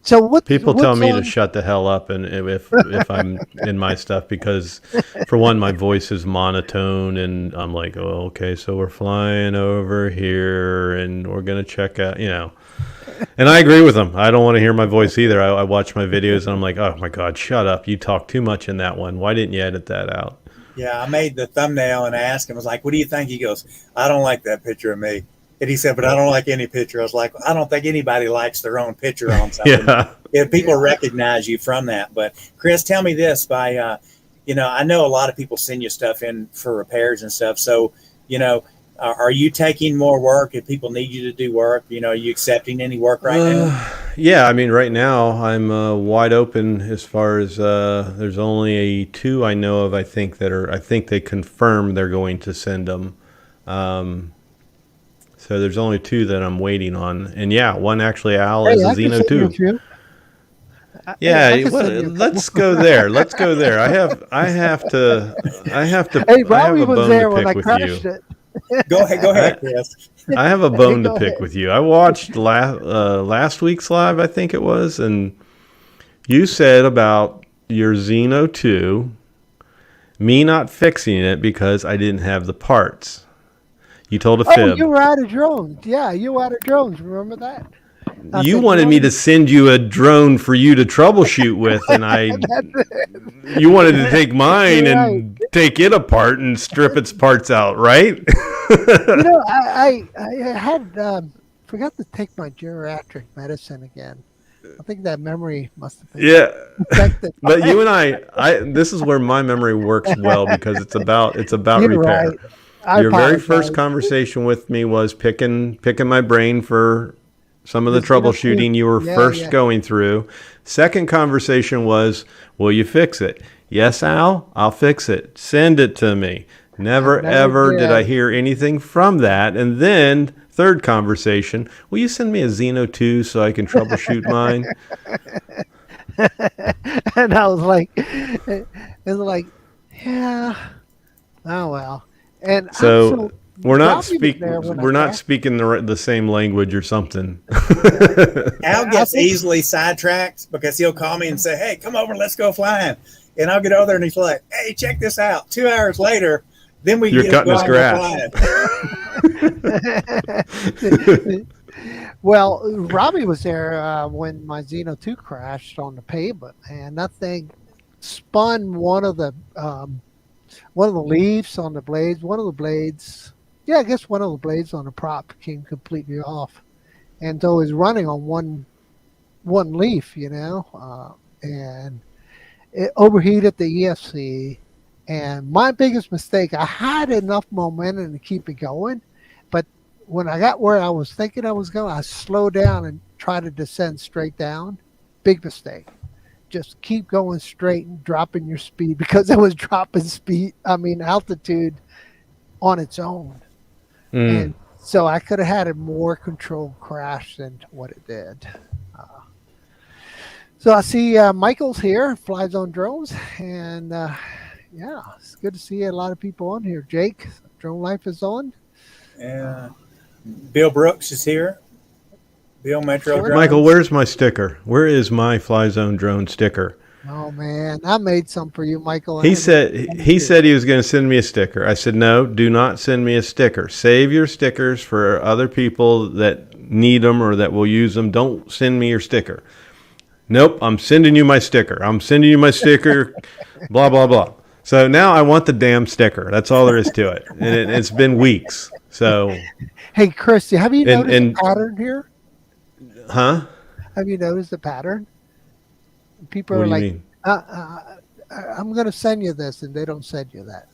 So
people tell me to shut the hell up, and if I'm in my stuff, because for one, my voice is monotone, and I'm like, oh, okay, so we're flying over here, and we're gonna check out, And I agree with them. I don't want to hear my voice either. I watch my videos, and I'm like, oh my god, shut up! You talk too much in that one. Why didn't you edit that out?
Yeah, I made the thumbnail and asked him. I was like, what do you think? He goes, I don't like that picture of me. And he said, but I don't like any picture. I was like, I don't think anybody likes their own picture on something. If people recognize you from that. But Chris, tell me this I know a lot of people send you stuff in for repairs and stuff. So, are you taking more work if people need you to do work? Are you accepting any work right now?
Yeah, I mean, right now I'm wide open as far as there's only 2 I know of, I think they confirmed they're going to send them. So there's only 2 that I'm waiting on, and one actually Al is a Zino 2. Yeah, let's go there. Let's go there. I have to.
Hey, Robbie was there when I crashed it.
Go ahead, Chris.
I have a bone to pick with you. I watched last week's live, I think it was, and you said about your Zino 2, me not fixing it because I didn't have the parts. You told a fib.
Oh, you were out of drones. Yeah, you were out of drones. Remember that?
You wanted me to send you a drone for you to troubleshoot with, and you wanted to take mine and take it apart and strip its parts out, right?
I had forgot to take my geriatric medicine again. I think that memory must have been affected.
But you and I this is where my memory works well, because it's about repair.
Right.
Your very first conversation with me was picking my brain for some of the troubleshooting you were first going through. Second conversation was, will you fix it? Yes, Al, I'll fix it. Send it to me. Never ever did I hear anything from that. And then third conversation, will you send me a Zino 2 so I can troubleshoot mine?
And I was like, yeah, oh well. And
so we're not speaking the same language or something.
Al gets easily sidetracked because he'll call me and say, hey, come over, let's go flying. And I'll get over there and he's like, hey, check this out. 2 hours later, then you're cutting his grass.
Well, Robbie was there when my Zino 2 crashed on the pavement, and that thing spun one of the leaves on the blades. One of the blades, I guess one of the blades on the prop came completely off, and so it was running on one leaf, and it overheated the ESC. And my biggest mistake, I had enough momentum to keep it going, but when I got where I was thinking I was going, I slowed down and tried to descend straight down. Big mistake. Just keep going straight and dropping your speed, because it was dropping altitude on its own. And so I could have had a more controlled crash than what it did. So I see Michael's here, Flies on Drones, and it's good to see a lot of people on here. Jake, Drone Life is on.
Yeah. Bill Brooks is here. Bill Metro Drones.
Michael, where's my sticker? Where is my Fly Zone drone sticker?
Oh man, I made some for you, Michael.
He said he was going to send me a sticker. I said, no, do not send me a sticker. Save your stickers for other people that need them or that will use them. Don't send me your sticker. Nope, I'm sending you my sticker. Blah, blah, blah. So now I want the damn sticker. That's all there is to it. And it's been weeks. So,
Hey, Chris, have you noticed
and
a pattern here?
huh?
Have you noticed a pattern? People
What
are
do you
like,
mean?
I'm going to send you this, and they don't send you that.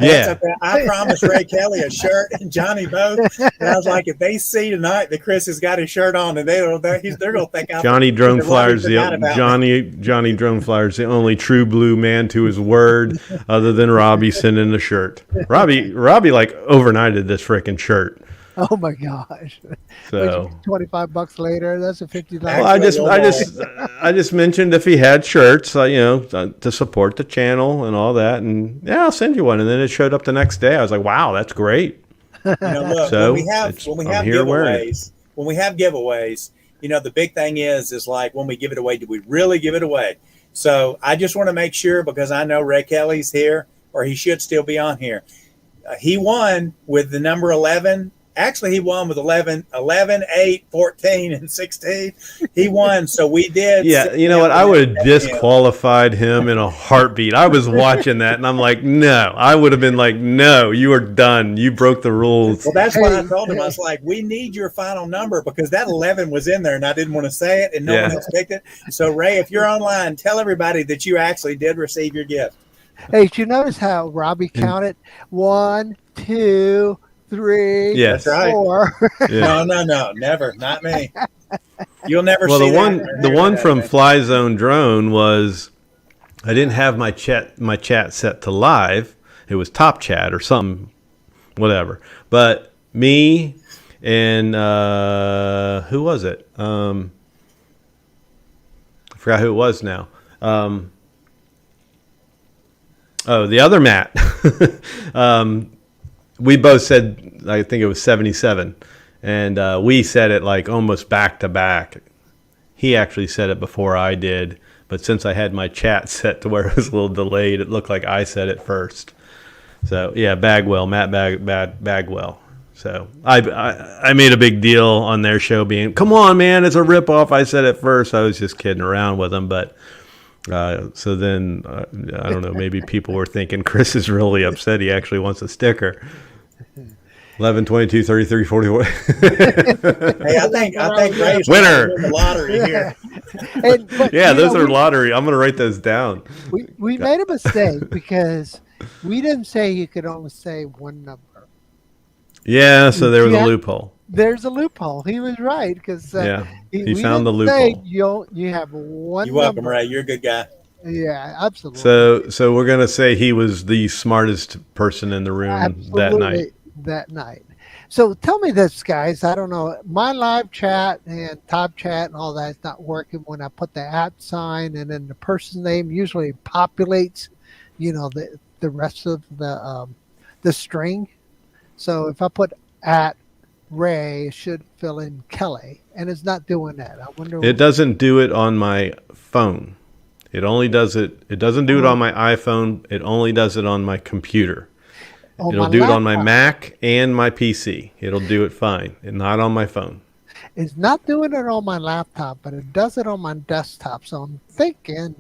Yeah.
Okay. I promised Ray Kelly a shirt and Johnny both. And I was like, if they see tonight that Chris has got his shirt on, and they're going to think
Johnny Drone Flyer's
Johnny.
Johnny Drone Flyer's the only true blue man to his word, other than Robbie sending the shirt. Robbie like overnighted this freaking shirt.
Oh my gosh!
So
$25 later, that's a $50.
well, I just mentioned if he had shirts, to support the channel and all that, and yeah, I'll send you one. And then it showed up the next day. I was like, wow, that's great.
Look,
So
when we have giveaways, the big thing is like when we give it away, do we really give it away? So I just want to make sure, because I know Ray Kelly's here, or he should still be on here. He won with the number 11. Actually, he won with 11, 8, 14, and 16. He won, so we did.
Yeah, you know what? I would have disqualified him in a heartbeat. I was watching that, and I'm like, no. I would have been like, no, you are done. You broke the rules.
Well, that's why I told him. I was like, we need your final number, because that 11 was in there, and I didn't want to say it, and no one else picked it. So, Ray, if you're online, tell everybody that you actually did receive your gift.
Hey, did you notice how Robbie counted? 1, 2, 3,
Yes.
4.
Yeah. No, never, not me. You'll never see
the one from Fly Zone Drone was, I didn't have my chat set to live. It was Top Chat or something, whatever. But me and who was it? I forgot who it was now. The other Matt. We both said, I think it was 77, and we said it like almost back to back. He actually said it before I did, but since I had my chat set to where it was a little delayed, it looked like I said it first. So yeah, Matt Bagwell. So I made a big deal on their show being, come on, man, it's a ripoff. I said it first. I was just kidding around with them, but so then I don't know. Maybe people were thinking Chris is really upset. He actually wants a sticker. 11, 22, 33, 44.
Hey, I think Ray's
winner.
The lottery here.
But,
those are lottery. I'm going to write those down.
We made a mistake because we didn't say you could only say one number.
Yeah, so there was a loophole.
There's a loophole. He was right, because
he found the loophole.
You have one.
You're welcome,
number.
Ray. You're a good guy.
Yeah, absolutely.
So we're gonna say he was the smartest person in the room
that night. So tell me this, guys. I don't know. My live chat and top chat and all that is not working when I put the @ sign, and then the person's name usually populates, the rest of the string. So if I put @Ray, it should fill in Kelly, and it's not doing that. I wonder.
It doesn't do it on my phone. It only does it. It doesn't do it on my iPhone. It only does it on my computer. It'll do it on my Mac and my PC. It'll do it fine, and not on my phone.
It's not doing it on my laptop, but it does it on my desktop. So I'm thinking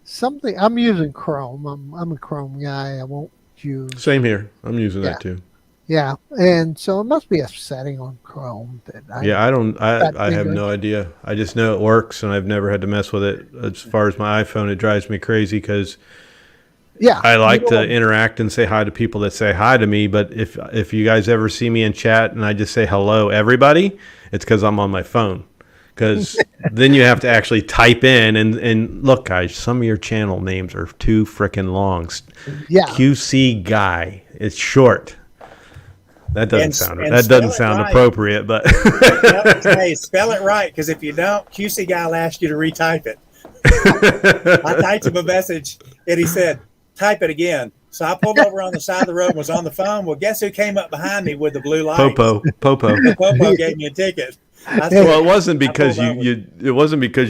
something. I'm using Chrome. I'm a Chrome guy. I won't use.
Same here. I'm using that too.
Yeah, and so it must be a setting on Chrome that
I have no idea. I just know it works, and I've never had to mess with it. As far as my iPhone, it drives me crazy because I like to interact and say hi to people that say hi to me. But if you guys ever see me in chat and I just say hello, everybody, it's because I'm on my phone. Because then you have to actually type in and look, guys, some of your channel names are too freaking long.
Yeah,
QC guy, it's short. That doesn't sound
right.
Appropriate, but
hey, spell it right, because if you don't, QC guy will ask you to retype it. I typed him a message, and he said, "Type it again." So I pulled over on the side of the road and was on the phone. Well, guess who came up behind me with the blue light?
Popo.
Popo gave me a ticket.
Well, it wasn't because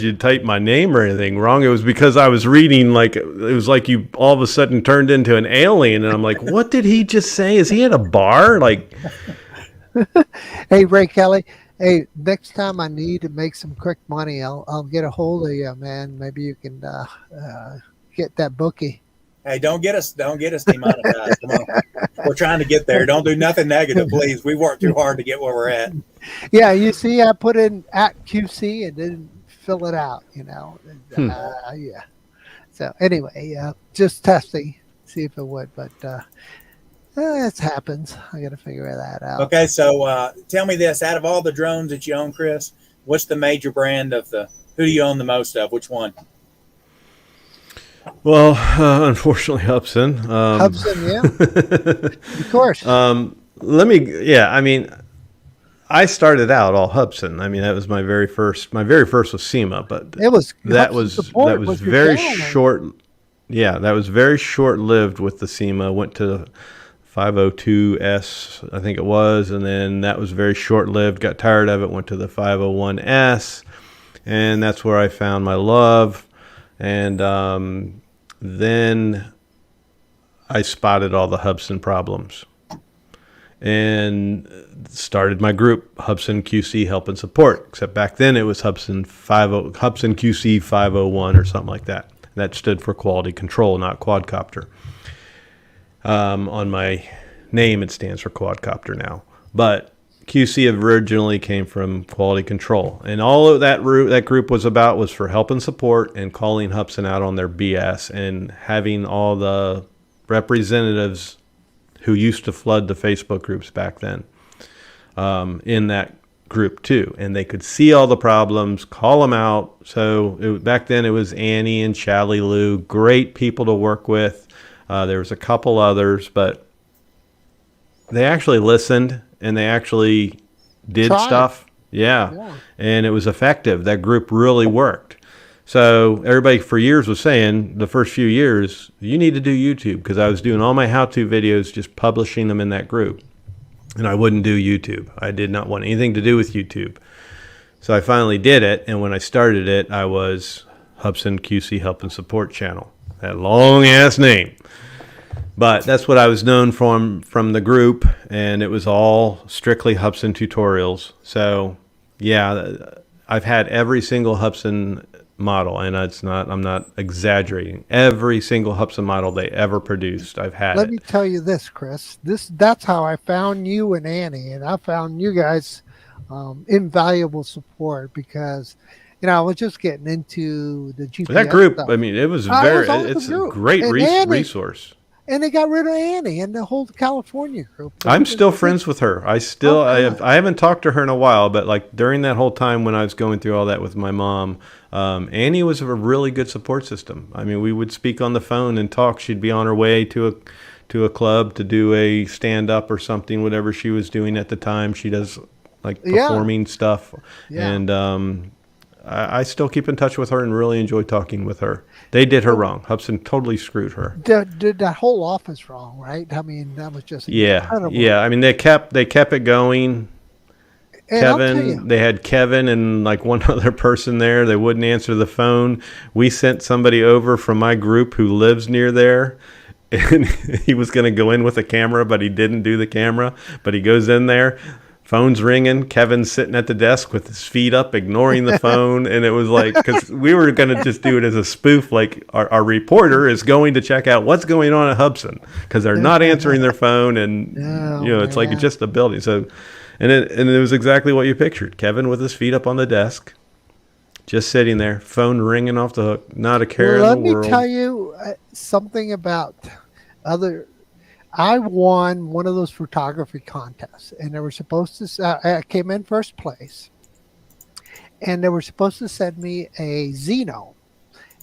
you typed my name or anything wrong. It was because I was reading, like, it was like you all of a sudden turned into an alien, and I'm like, what did he just say? Is he at a bar? Like,
hey, Ray Kelly, Hey, next time I need to make some quick money, I'll get a hold of you, man. Maybe you can get that bookie.
Hey, don't get us demonetized. Come on. We're trying to get there. Don't do nothing negative, please. We worked too hard to get where we're at.
Yeah, you see, I put in at QC and didn't fill it out. Yeah. So anyway, just testing, see if it would, but it happens. I got to figure that out.
Okay, so tell me this: out of all the drones that you own, Chris, what's the major brand of the? Who do you own the most of? Which one?
Well, unfortunately, Hubsan.
Hubsan, yeah, of course.
I mean, I started out all Hubsan. I mean, that was my very first. My very first was SEMA, but
it was
that was very short. Yeah, that was very short lived with the SEMA. Went to 502S, I think it was, and then that was very short lived. Got tired of it. Went to the 501S, and that's where I found my love. And then I spotted all the Hubsan problems and started my group, Hubsan QC Help and Support. Except back then it was Hubsan QC 501 or something like that. That stood for Quality Control, not Quadcopter. On my name, it stands for Quadcopter now. But QC originally came from Quality Control, and all of that group was about was for help and support and calling Hubsan out on their BS and having all the representatives who used to flood the Facebook groups back then in that group too, and they could see all the problems, call them out. So back then it was Annie and Chally Lou, great people to work with. There was a couple others, but they actually listened. And they actually did stuff. Yeah. And it was effective. That group really worked. So everybody for years was saying, the first few years, you need to do YouTube, because I was doing all my how-to videos, just publishing them in that group. And I wouldn't do YouTube. I did not want anything to do with YouTube. So I finally did it. And when I started it, I was Hubsan QC Help and Support Channel. That long-ass name. But that's what I was known from the group, and it was all strictly Hubsan tutorials. So, yeah, I've had every single Hubsan model, and I'm not exaggerating. Every single Hubsan model they ever produced, I've had.
Let me tell you this, Chris. That's how I found you and Annie, and I found you guys invaluable support because. I was just getting into the GPS
that group.
Stuff.
I mean, it's a great resource.
And they got rid of Annie and the whole California group.
I'm still friends with her. I haven't talked to her in a while, but like during that whole time when I was going through all that with my mom, Annie was a really good support system. I mean, we would speak on the phone and talk. She'd be on her way to a club to do a stand up or something, whatever she was doing at the time. She does like performing stuff, and I still keep in touch with her and really enjoy talking with her. They did her wrong. Hubsan totally screwed her.
Did that whole office wrong, right? I mean, that was just incredible.
Yeah. I mean, they kept it going.
And
Kevin, they had Kevin and like one other person there. They wouldn't answer the phone. We sent somebody over from my group who lives near there, and he was going to go in with a camera, but he didn't do the camera. But he goes in there. Phone's ringing. Kevin's sitting at the desk with his feet up, ignoring the phone. And it was like, because we were going to just do it as a spoof. Like our reporter is going to check out what's going on at Hubsan because they're not answering their phone. And, it's like just a building. So, and it was exactly what you pictured. Kevin with his feet up on the desk, just sitting there, phone ringing off the hook, not a care in the world.
Let me tell you something about I won one of those photography contests, and they were supposed to. I came in first place, and they were supposed to send me a Zino,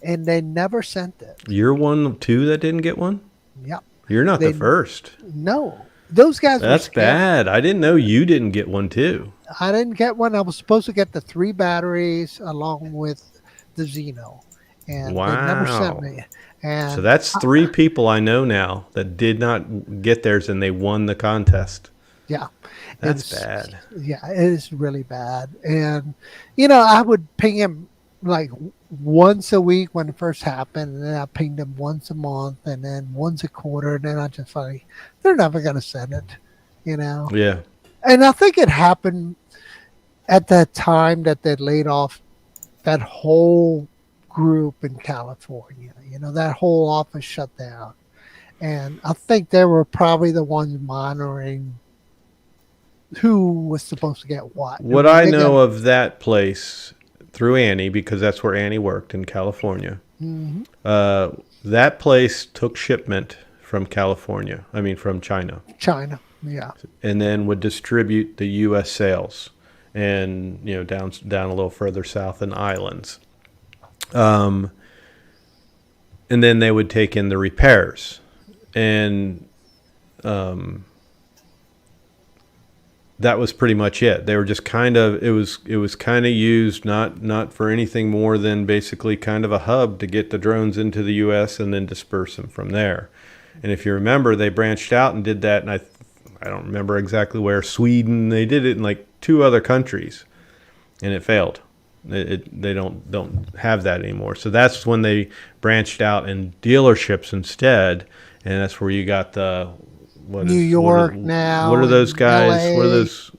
and they never sent it.
You're one of two that didn't get one?
Yep.
You're not the first.
No, those guys.
That's bad. I didn't know you didn't get one too.
I didn't get one. I was supposed to get the 3 batteries along with the Zino, and they never sent me. And
so that's 3 people I know now that did not get theirs, and they won the contest.
Yeah.
That's bad.
Yeah, it is really bad. And, I would ping him like once a week when it first happened, and then I pinged him once a month, and then once a quarter, and then I just like, they're never going to send it,
Yeah.
And I think it happened at that time that they laid off that whole group in California. That whole office shut down. And I think they were probably the ones monitoring who was supposed to get what.
What I know of that place through Annie, because that's where Annie worked in California, that place took shipment from California. I mean, from China.
China, yeah.
And then would distribute the U.S. sales, and down a little further south in islands. And then they would take in the repairs, and that was pretty much it. They were just kind of it was kind of used not for anything more than basically kind of a hub to get the drones into the U.S. and then disperse them from there. And if you remember, they branched out and did that, and I don't remember exactly where. Sweden. They did it in like 2 other countries, and it failed. They don't have that anymore. So that's when they branched out in dealerships instead, and that's where you got the
New York now.
What are those guys?
LA.
What are those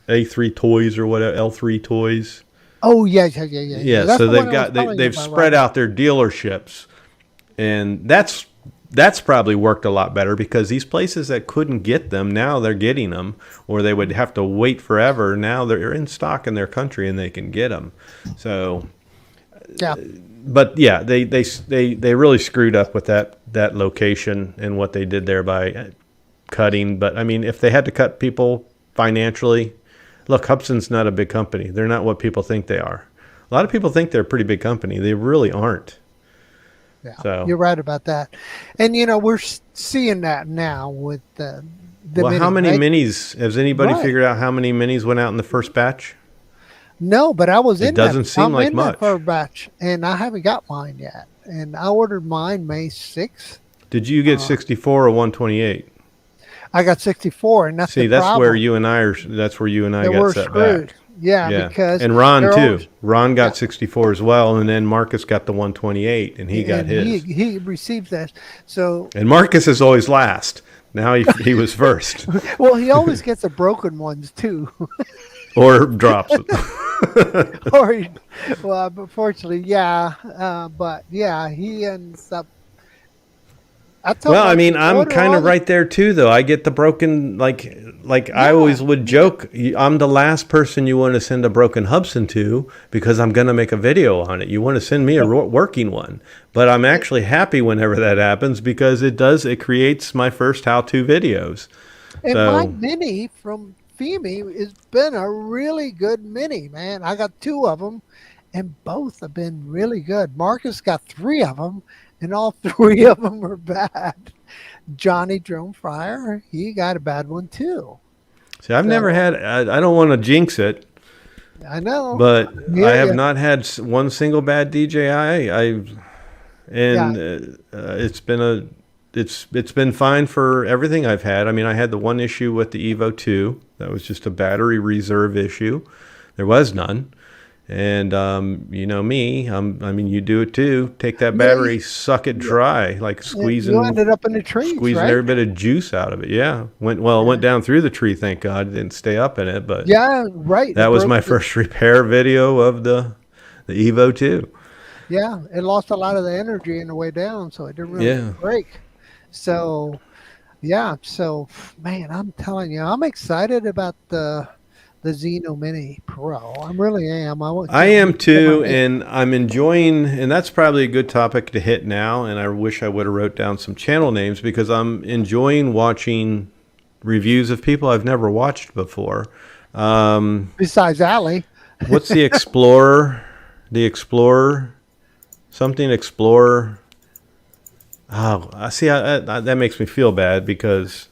A3 toys or whatever? L3 toys?
Oh yeah.
Yeah. So they've spread out their dealerships, and that's probably worked a lot better, because these places that couldn't get them, now they're getting them, or they would have to wait forever. Now they're in stock in their country and they can get them. So,
yeah.
But yeah, they really screwed up with that location and what they did there by cutting. But I mean, if they had to cut people financially, look, Hubsan's not a big company. They're not what people think they are. A lot of people think they're a pretty big company. They really aren't.
Yeah,
so
you're right about that. And we're seeing that now with the
well,
mini,
how many
right?
minis? Has anybody figured out how many minis went out in the first batch?
No, but I was in that.
It doesn't seem like much.
That first batch, and I haven't got mine yet. And I ordered mine May 6th.
Did you get 64 or 128?
I got 64, and that's the problem.
That's where you and I got set back.
Yeah, because
and Ron too. Ron got 64 as well, and then Marcus got the 128, and he got his.
He received that. So. And
Marcus is always last. Now he was first.
Well, he always gets the broken ones too.
Or drops it.
Well, unfortunately, yeah. But yeah, he ends up.
Well, I mean, I'm kind of right there too, though. I get the broken, like I always would joke, I'm the last person you want to send a broken Hubsan to, because I'm going to make a video on it. You want to send me a working one. But I'm actually happy whenever that happens, because it creates my first how-to videos.
And my mini from Femi has been a really good mini, man. I got 2 of them, and both have been really good. Marcus got 3 of them. And all 3 of them were bad. Johnny Drone Fryer, he got a bad one too.
See, I've never had. I don't want to jinx it.
I know,
but I have not had one single bad DJI. It's been fine for everything I've had. I mean, I had the one issue with the Evo 2. That was just a battery reserve issue. There was none. And me, I mean, you do it too. Take that battery, suck it dry, like squeezing.
You ended up in the trees,
squeezing every bit of juice out of it. Yeah, it went down through the tree. Thank God, it didn't stay up in it. But
yeah, right.
That was my first repair video of the Evo 2.
Yeah, it lost a lot of the energy on the way down, so it didn't really break. So, yeah, man, I'm telling you, I'm excited about the Zino Mini Pro. I really am.
I am too, and I'm enjoying, and that's probably a good topic to hit now, and I wish I would have wrote down some channel names, because I'm enjoying watching reviews of people I've never watched before.
Besides Allie.
What's the Explorer? Something Explorer. Oh, I see. That makes me feel bad, because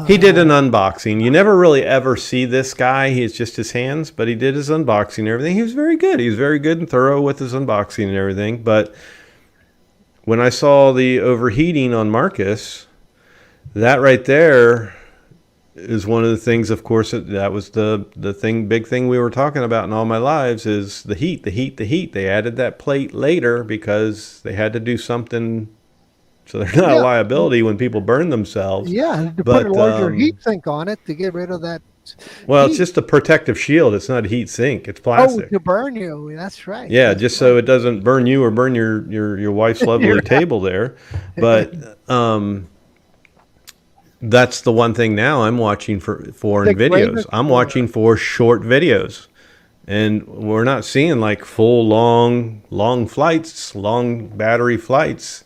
he did an unboxing. You never really ever see this guy. He's just his hands, but he did his unboxing and everything. He was very good. He was very good and thorough with his unboxing and everything. But when I saw the overheating on Marcus, that right there is one of the things, of course, that was the big thing we were talking about in all my lives, is the heat. They added that plate later because they had to do something so they're not a liability when people burn themselves.
Yeah, to put a larger heat sink on it to get rid of that
Well, it's just a protective shield. It's not a heat sink. It's plastic.
Oh, to burn you. That's right.
Yeah,
That's
just
right.
so it doesn't burn you or burn your wife's lovely table there. But that's the one thing now I'm watching for in videos. I'm watching for short videos. And we're not seeing like full long flights, long battery flights.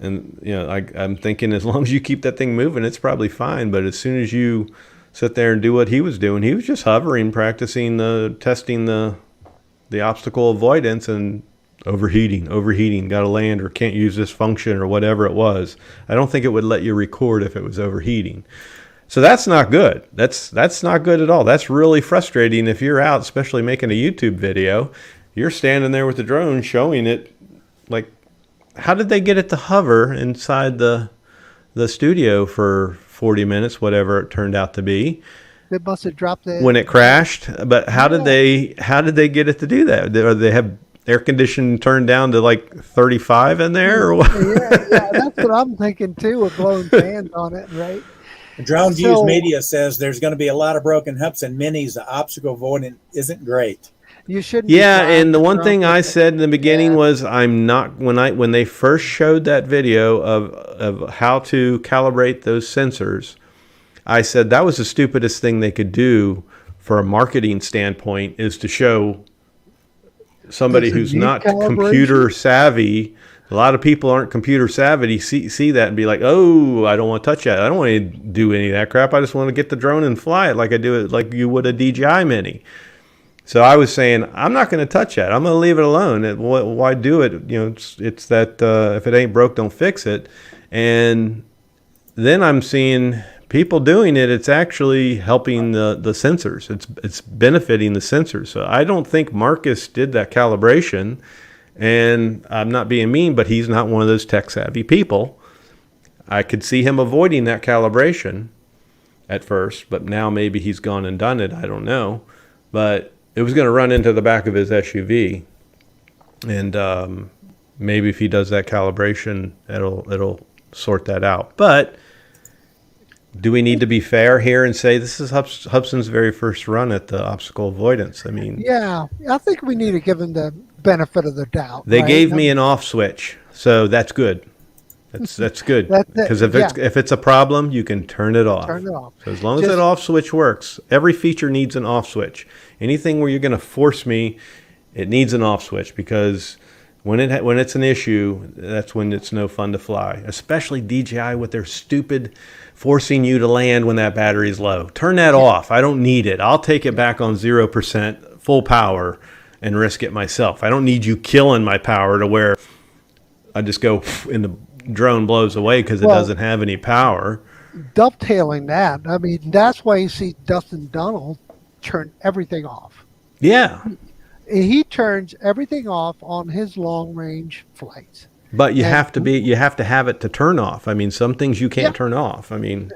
And I'm thinking as long as you keep that thing moving, it's probably fine. But as soon as you sit there and do what he was doing, he was just hovering, practicing testing the obstacle avoidance, and overheating, got to land or can't use this function or whatever it was. I don't think it would let you record if it was overheating. So that's not good. That's not good at all. That's really frustrating if you're out, especially making a YouTube video. You're standing there with the drone showing it. Like, how did they get it to hover inside the studio for 40 minutes, whatever it turned out to be?
They must have dropped it
when it crashed. But how did they get it to do that? They have air conditioning turned down to like 35 in there, or what?
Yeah, that's what I'm thinking too, with blowing fans on it, right?
Drone Views Media says there's going to be a lot of broken Hubsan minis. The obstacle avoidance isn't great.
You shouldn't.
Yeah, and the one thing I said in the beginning was I'm not when they first showed that video of how to calibrate those sensors. I said that was the stupidest thing they could do for a marketing standpoint, is to show somebody who's not computer savvy. A lot of people aren't computer savvy, see that and be like, oh, I don't want to touch that. I don't want to do any of that crap. I just want to get the drone and fly it like I do it, like you would a DJI Mini. So I was saying, I'm not going to touch that. I'm going to leave it alone. Why do it? It's that if it ain't broke, don't fix it. And then I'm seeing people doing it. It's actually helping the sensors. It's benefiting the sensors. So I don't think Marcus did that calibration. And I'm not being mean, but he's not one of those tech-savvy people. I could see him avoiding that calibration at first, but now maybe he's gone and done it. I don't know. But it was going to run into the back of his SUV. And maybe if he does that calibration, it'll sort that out. But do we need to be fair here and say this is Hubsan's very first run at the obstacle avoidance? I mean,
yeah, I think we need to give him the benefit of the doubt.
They gave me an off switch, so that's good. That's good, because if it's a problem, you can turn it off.
Turn it off.
So as long as that off switch works, every feature needs an off switch. Anything where you're going to force me, it needs an off switch, because when it's an issue, that's when it's no fun to fly. Especially DJI with their stupid forcing you to land when that battery's low. Turn that off. I don't need it. I'll take it back on 0% full power and risk it myself. I don't need you killing my power to where I just go and the drone blows away because it doesn't have any power.
Dovetailing that, I mean, that's why you see Dustin Donald turn everything off.
Yeah.
He turns everything off on his long range flights.
But you have to have it to turn off. I mean, some things you can't turn off. I mean,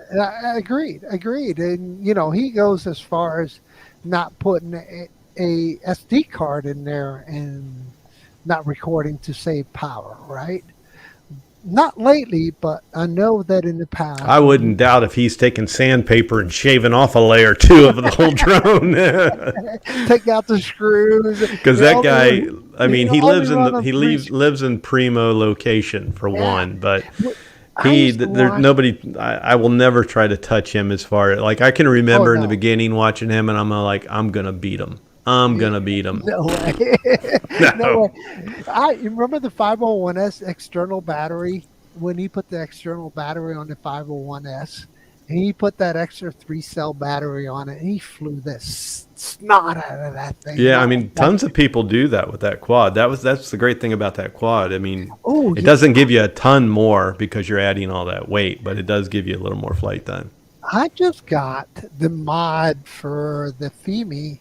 agreed. And he goes as far as not putting a SD card in there and not recording to save power, right? Not lately, but I know that in the past.
I wouldn't doubt if he's taking sandpaper and shaving off a layer or two of the whole drone.
Take out the screws.
Because that guy, I mean, he lives in primo location for one, but nobody. I will never try to touch him as far as I can remember in the beginning watching him, and I'm like, I'm gonna beat him. No way.
No way. You remember the 501S external battery, when he put the external battery on the 501S, and he put that extra 3-cell battery on it, and he flew this snot out of that thing.
Yeah, I mean, tons of people do that with that quad. That's the great thing about that quad. I mean, it doesn't give you a ton more because you're adding all that weight, but it does give you a little more flight time.
I just got the mod for the FEMI.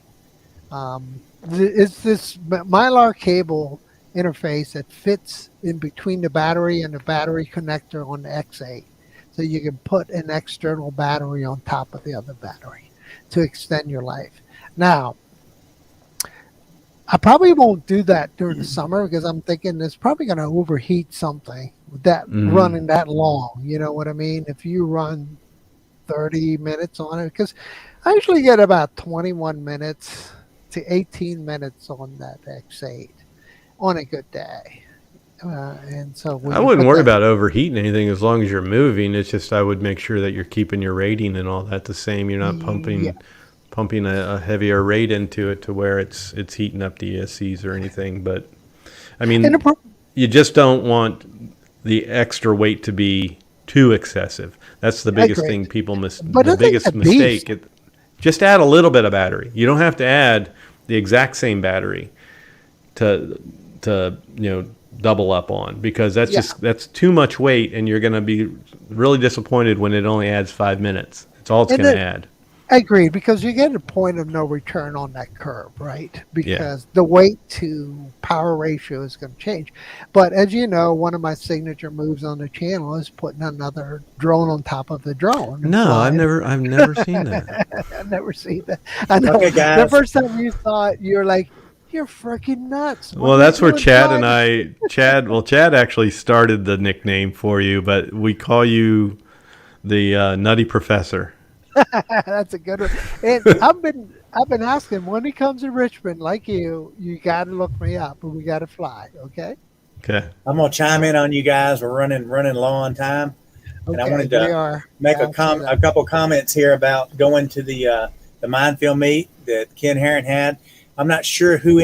It's this Mylar cable interface that fits in between the battery and the battery connector on the X8. So you can put an external battery on top of the other battery to extend your life. Now, I probably won't do that during the summer because I'm thinking it's probably going to overheat something with that running that long. You know what I mean? If you run 30 minutes on it, because I usually get about 21 minutes to 18 minutes on that X8 on a good day. And so when
I
you
wouldn't
put
worry
that,
about overheating anything as long as you're moving. It's just I would make sure that you're keeping your rating and all that the same. You're not
yeah,
pumping a heavier rate into it to where it's heating up the ESCs or anything. But I
and
mean, you just don't want the extra weight to be too excessive. That's the
I
biggest
agree.
thing people
But
the
I think the
biggest
beast,
mistake. Just add a little bit of battery. You don't have to add the exact same battery to double up on, because
yeah.
that's too much weight, and you're going to be really disappointed when it only adds 5 minutes. It's all it's
And
going to add.
I agree, because you get a point of no return on that curve, right?
Yeah.
Because the weight to power ratio is going to change. But as you know, one of my signature moves on the channel is putting another drone on top of the drone and
No, I've
flying.
never seen that.
I've never seen that. I know.
Okay,
The
guys.
first time you saw it, you're like, "You're freaking nuts!" What
Well,
are you
that's where
doing
Chad and
flying?
Chad actually started the nickname for you, but we call you the Nutty Professor.
That's a good one. And I've been asking, when he comes to Richmond, like you got to look me up, and we got to fly. Okay.
Okay.
I'm gonna chime in on you guys. We're running low on time, and I
Okay.
wanted
We
to
are.
make
Yeah, I see
a
that.
couple comments here about going to the Mindfield meet that Ken Herron had. I'm not sure who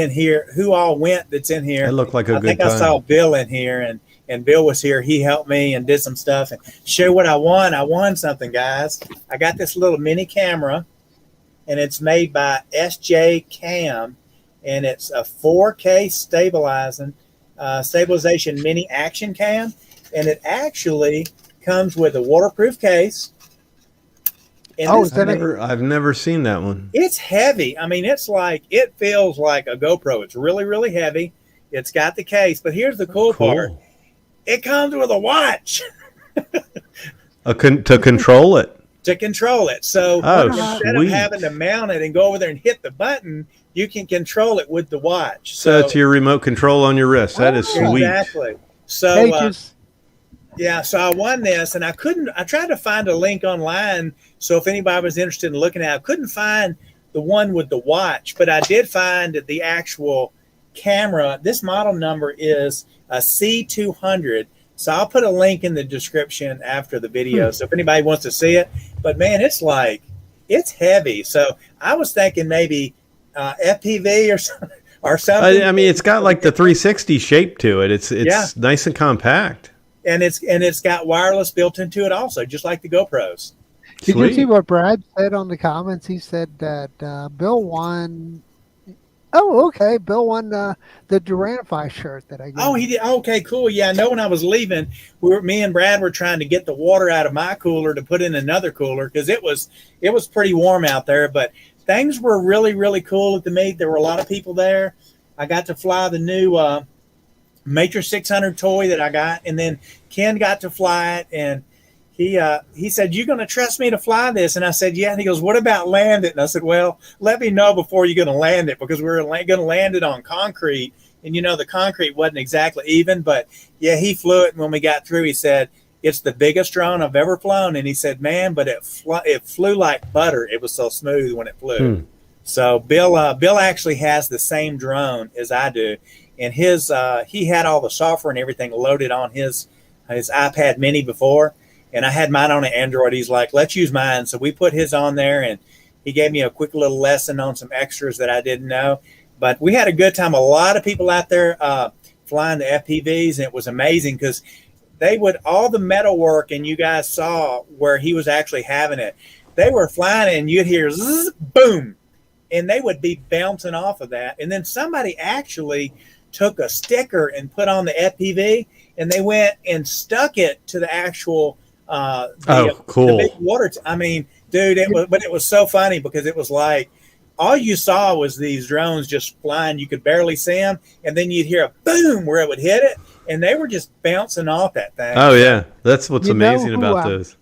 all went that's in
It
here.
looked like a
I
good
think I saw
time.
Bill in here, and Bill was here. He helped me and did some stuff and show what I won. I won something, guys. I got this little mini camera, and it's made by SJ Cam, and it's a 4K stabilization mini action cam, and it actually comes with a waterproof case. And
Oh,
this
is that it?
I've never seen that one.
it's heavy. I mean, it feels like a GoPro. It's really, really heavy. It's got the case, but here's the cool part.
Cool.
It comes with a watch
To control it.
to control it. So
Oh,
instead of having
sweet.
to mount it and go over there and hit the button, you can control it with the watch.
So it's your remote control on your wrist. That is
Ah.
sweet.
Exactly. So
Hey, just
yeah, so I won this, and I tried to find a link online. So if anybody was interested in looking at it, I couldn't find the one with the watch, but I did find the actual camera. This model number is a C200. So I'll put a link in the description after the video. So if anybody wants to see it, but man, it's heavy. So I was thinking maybe FPV or something.
I mean, it's got like the 360 shape to it. It's
Yeah.
nice and compact.
And it's got wireless built into it also, just like the GoPros.
did you see
Sweet.
what Brad said on the comments? He said that Bill won. Oh, okay. Bill won the Duranify shirt that I gave.
Oh, he did. Okay, cool. Yeah, I know. When I was leaving, me and Brad were trying to get the water out of my cooler to put in another cooler because it was pretty warm out there. But things were really, really cool at the meet. There were a lot of people there. I got to fly the new Matrix 600 toy that I got, and then Ken got to fly it, and he said, "You're going to trust me to fly this?" And I said, "Yeah." And he goes, "What about land it?" And I said, "Well, let me know before you're going to land it, because we're going to land it on concrete, and the concrete wasn't exactly even." But yeah, he flew it, and when we got through, he said, "It's the biggest drone I've ever flown," and he said, "Man, but it flew like butter. It was so smooth when it flew." So Bill actually has the same drone as I do, and he had all the software and everything loaded on his iPad Mini before, and I had mine on an Android. He's like, "Let's use mine." So we put his on there, and he gave me a quick little lesson on some extras that I didn't know. But we had a good time. A lot of people out there flying the FPVs, and it was amazing because all the metal work, and you guys saw where he was actually having it. They were flying, and you'd hear zzz, boom, and they would be bouncing off of that. And then somebody actually took a sticker and put on the FPV, and they went and stuck it to the actual
Cool.
the big water. I mean, dude, it was so funny because it was like all you saw was these drones just flying. You could barely see them, and then you'd hear a boom where it would hit it, and they were just bouncing off that thing.
Oh yeah, that's what's
You know
amazing
who,
about those.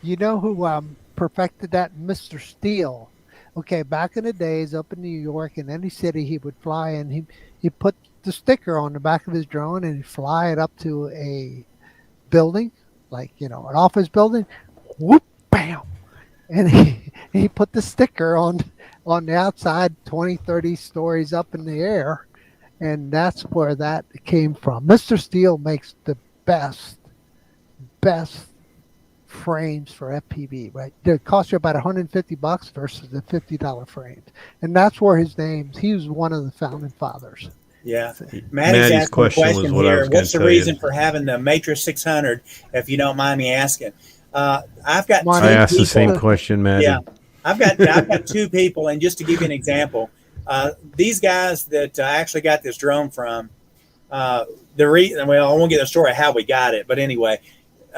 You know who perfected that? Mr. Steele. Okay, back in the days up in New York, in any city he would fly, and he put the sticker on the back of his drone, and he'd fly it up to a building, like an office building. Whoop, bam, and he put the sticker on the outside, 20, 30 stories up in the air, and that's where that came from. Mr. Steel makes the best frames for FPV, right? They cost you about $150 versus the $50 frames, and that's where his name. He was one of the founding fathers.
Yeah.
Maddie's
asking a
question was what I
here.
was going
What's
to
the
tell
reason
you.
for having the Matrix 600, if you don't mind me asking? I've got
Money.
I
two
asked the
people.
same question, Maddie.
Yeah. I've got two people, and just to give you an example, these guys that I actually got this drone from, the reason, well, I won't get the story of how we got it, but anyway,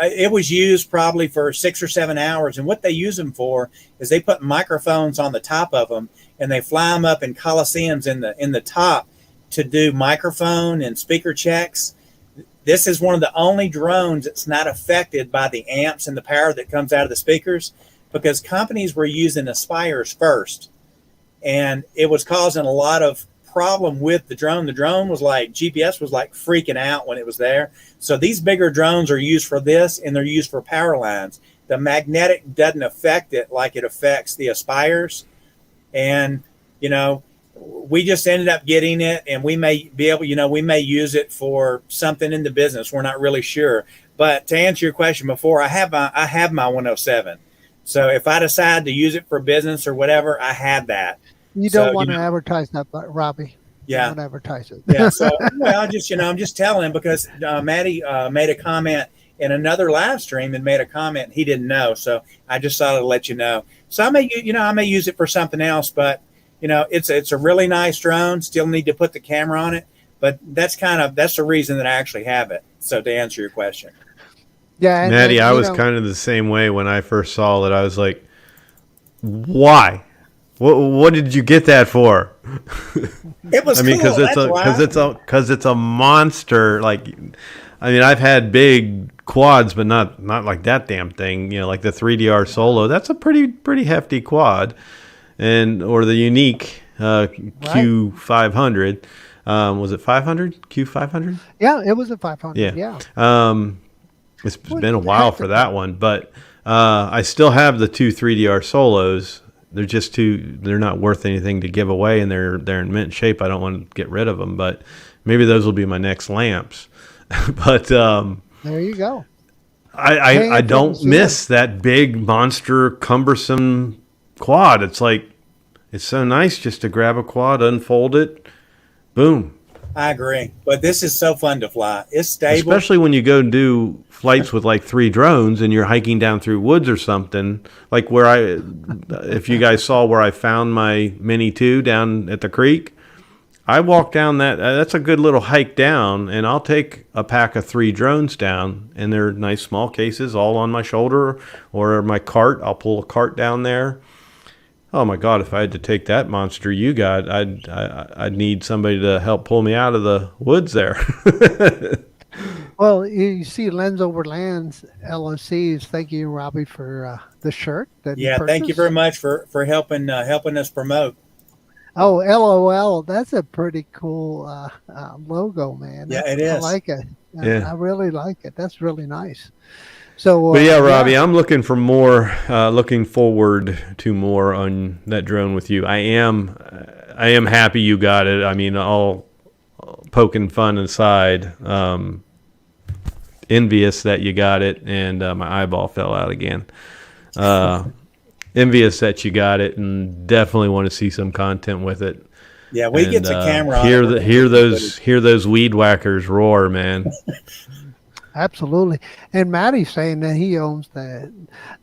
it was used probably for 6 or 7 hours. And what they use them for is they put microphones on the top of them, and they fly them up in coliseums in the top to do microphone and speaker checks. This is one of the only drones that's not affected by the amps and the power that comes out of the speakers, because companies were using Aspires first, and it was causing a lot of problem with the drone. The drone was like, GPS was like freaking out when it was there. So these bigger drones are used for this, and they're used for power lines. The magnetic doesn't affect it like it affects the Aspires. And, we just ended up getting it, and we may be able, we may use it for something in the business. We're not really sure. But to answer your question before, I have my 107. So if I decide to use it for business or whatever, I have that.
You don't want to advertise that, Robbie.
Yeah.
Don't advertise it.
Yeah. So I'm just telling him, because Maddie made a comment in another live stream and made a comment he didn't know. So I just thought I'd let you know. So I may use it for something else, but it's a really nice drone. Still need to put the camera on it, but that's the reason that I actually have it. So to answer your question.
Yeah.
Maddie, I was kind of the same way when I first saw it. I was like, why? What did you get that for?
It was
because it's a monster. I've had big quads, but not like that damn thing. Like the 3DR Solo. That's a pretty hefty quad, or the unique Q500. Was it 500? Q500?
Yeah, it was a 500. Yeah.
It's been a while for that one, but I still have the two 3DR Solos. They're not worth anything to give away, and they're in mint shape. I don't want to get rid of them, but maybe those will be my next lamps. But
there you go.
I don't miss that big monster cumbersome quad. It's like, it's so nice just to grab a quad, unfold it, boom.
I agree, but this is so fun to fly. It's stable,
especially when you go and do flights with like 3 drones and you're hiking down through woods or something. Like if you guys saw where I found my Mini 2 down at the creek, I walked down that's a good little hike down, and I'll take a pack of 3 drones down, and they're nice small cases all on my shoulder or my cart. I'll pull a cart down there. Oh my God! If I had to take that monster you got, I'd need somebody to help pull me out of the woods there.
Well, you see, Lens Over Lands LOCs. Thank you, Robbie, for the shirt.
Thank you very much for helping us promote.
Oh, LOL! That's a pretty cool logo, man.
Yeah, it is.
I like it.
Yeah.
I really like it. That's really nice. So,
but Robbie, I'm looking for more. Looking forward to more on that drone with you. I am happy you got it. I mean, all poking fun aside, envious that you got it, and my eyeball fell out again. Envious that you got it, and definitely want to see some content with it.
Yeah, we get the camera.
Hear those weed whackers roar, man.
Absolutely. And Maddie's saying that he owns the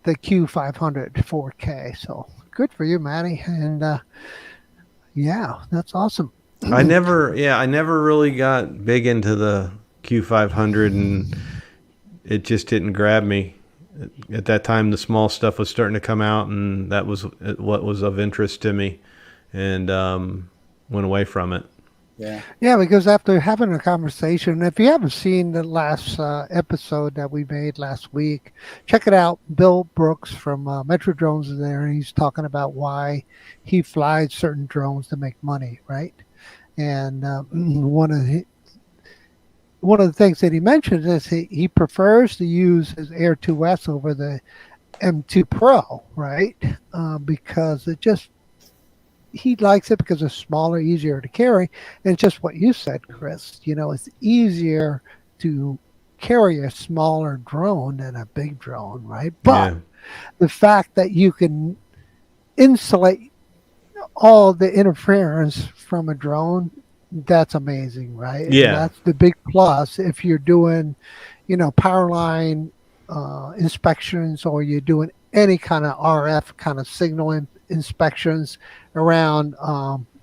Q500 4K. So good for you, Maddie. And that's awesome.
I never really got big into the Q500, and it just didn't grab me. At that time, the small stuff was starting to come out, and that was what was of interest to me, and went away from it.
Yeah, because after having a conversation, if you haven't seen the last episode that we made last week, check it out. Bill Brooks from Metro Drones is there, and he's talking about why he flies certain drones to make money, right? And one of the things that he mentioned is he prefers to use his Air 2S over the M2 Pro, right? Because he likes it because it's smaller, easier to carry. And just what you said, Chris, it's easier to carry a smaller drone than a big drone, right? But the fact that you can insulate all the interference from a drone, that's amazing, right?
Yeah.
And that's the big plus if you're doing, power line inspections, or you're doing any kind of RF kind of signal inspections around,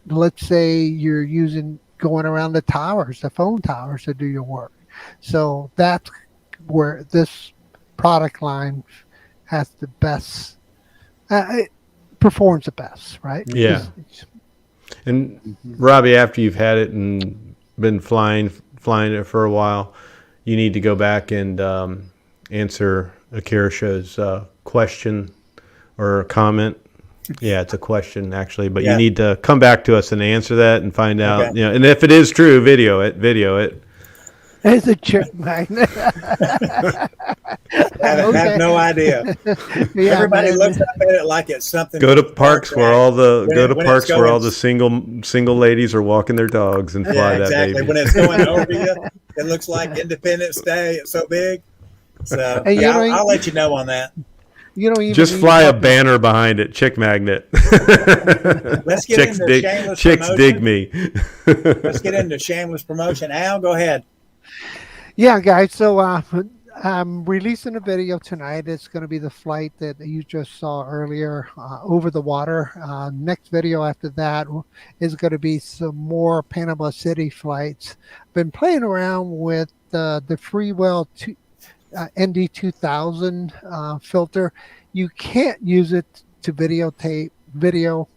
let's say you're going around the towers, the phone towers, to do your work. So that's where this product line has the best, it performs the best, right?
Yeah. And Robbie, after you've had it and been flying it for a while, you need to go back and answer Akira Show's question or comment. Yeah, it's a question actually, but you need to come back to us and answer that and find out. And if it is true, video it.
It's a chick magnet.
I have no idea. Everybody looks up at it like it's something.
Go to parks where all the single ladies are walking their dogs and fly that baby.
When it's going over you, it looks like Independence Day. It's so big. So I'll let you know on that.
Just fly a banner behind it, chick magnet.
Let's get into shameless
chicks
promotion.
Dig me.
Let's get into shameless promotion. Al, go ahead.
Yeah, guys. So I'm releasing a video tonight. It's going to be the flight that you just saw earlier over the water. Next video after that is going to be some more Panama City flights. Been playing around with the Freewell ND2000 filter. You can't use it to videotape video,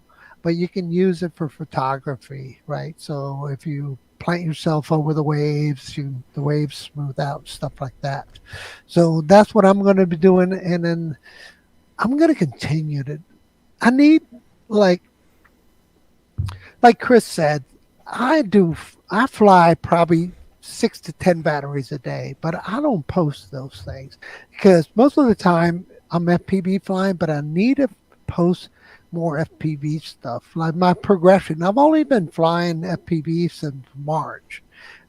but you can use it for photography, right? So if you plant yourself over the waves, the waves smooth out, stuff like that. So that's what I'm going to be doing. And then I'm going to continue I need, like Chris said, I fly probably 6 to 10 batteries a day, but I don't post those things because most of the time I'm FPV flying, but I need to post more FPV stuff, like my progression. I've only been flying FPV since March,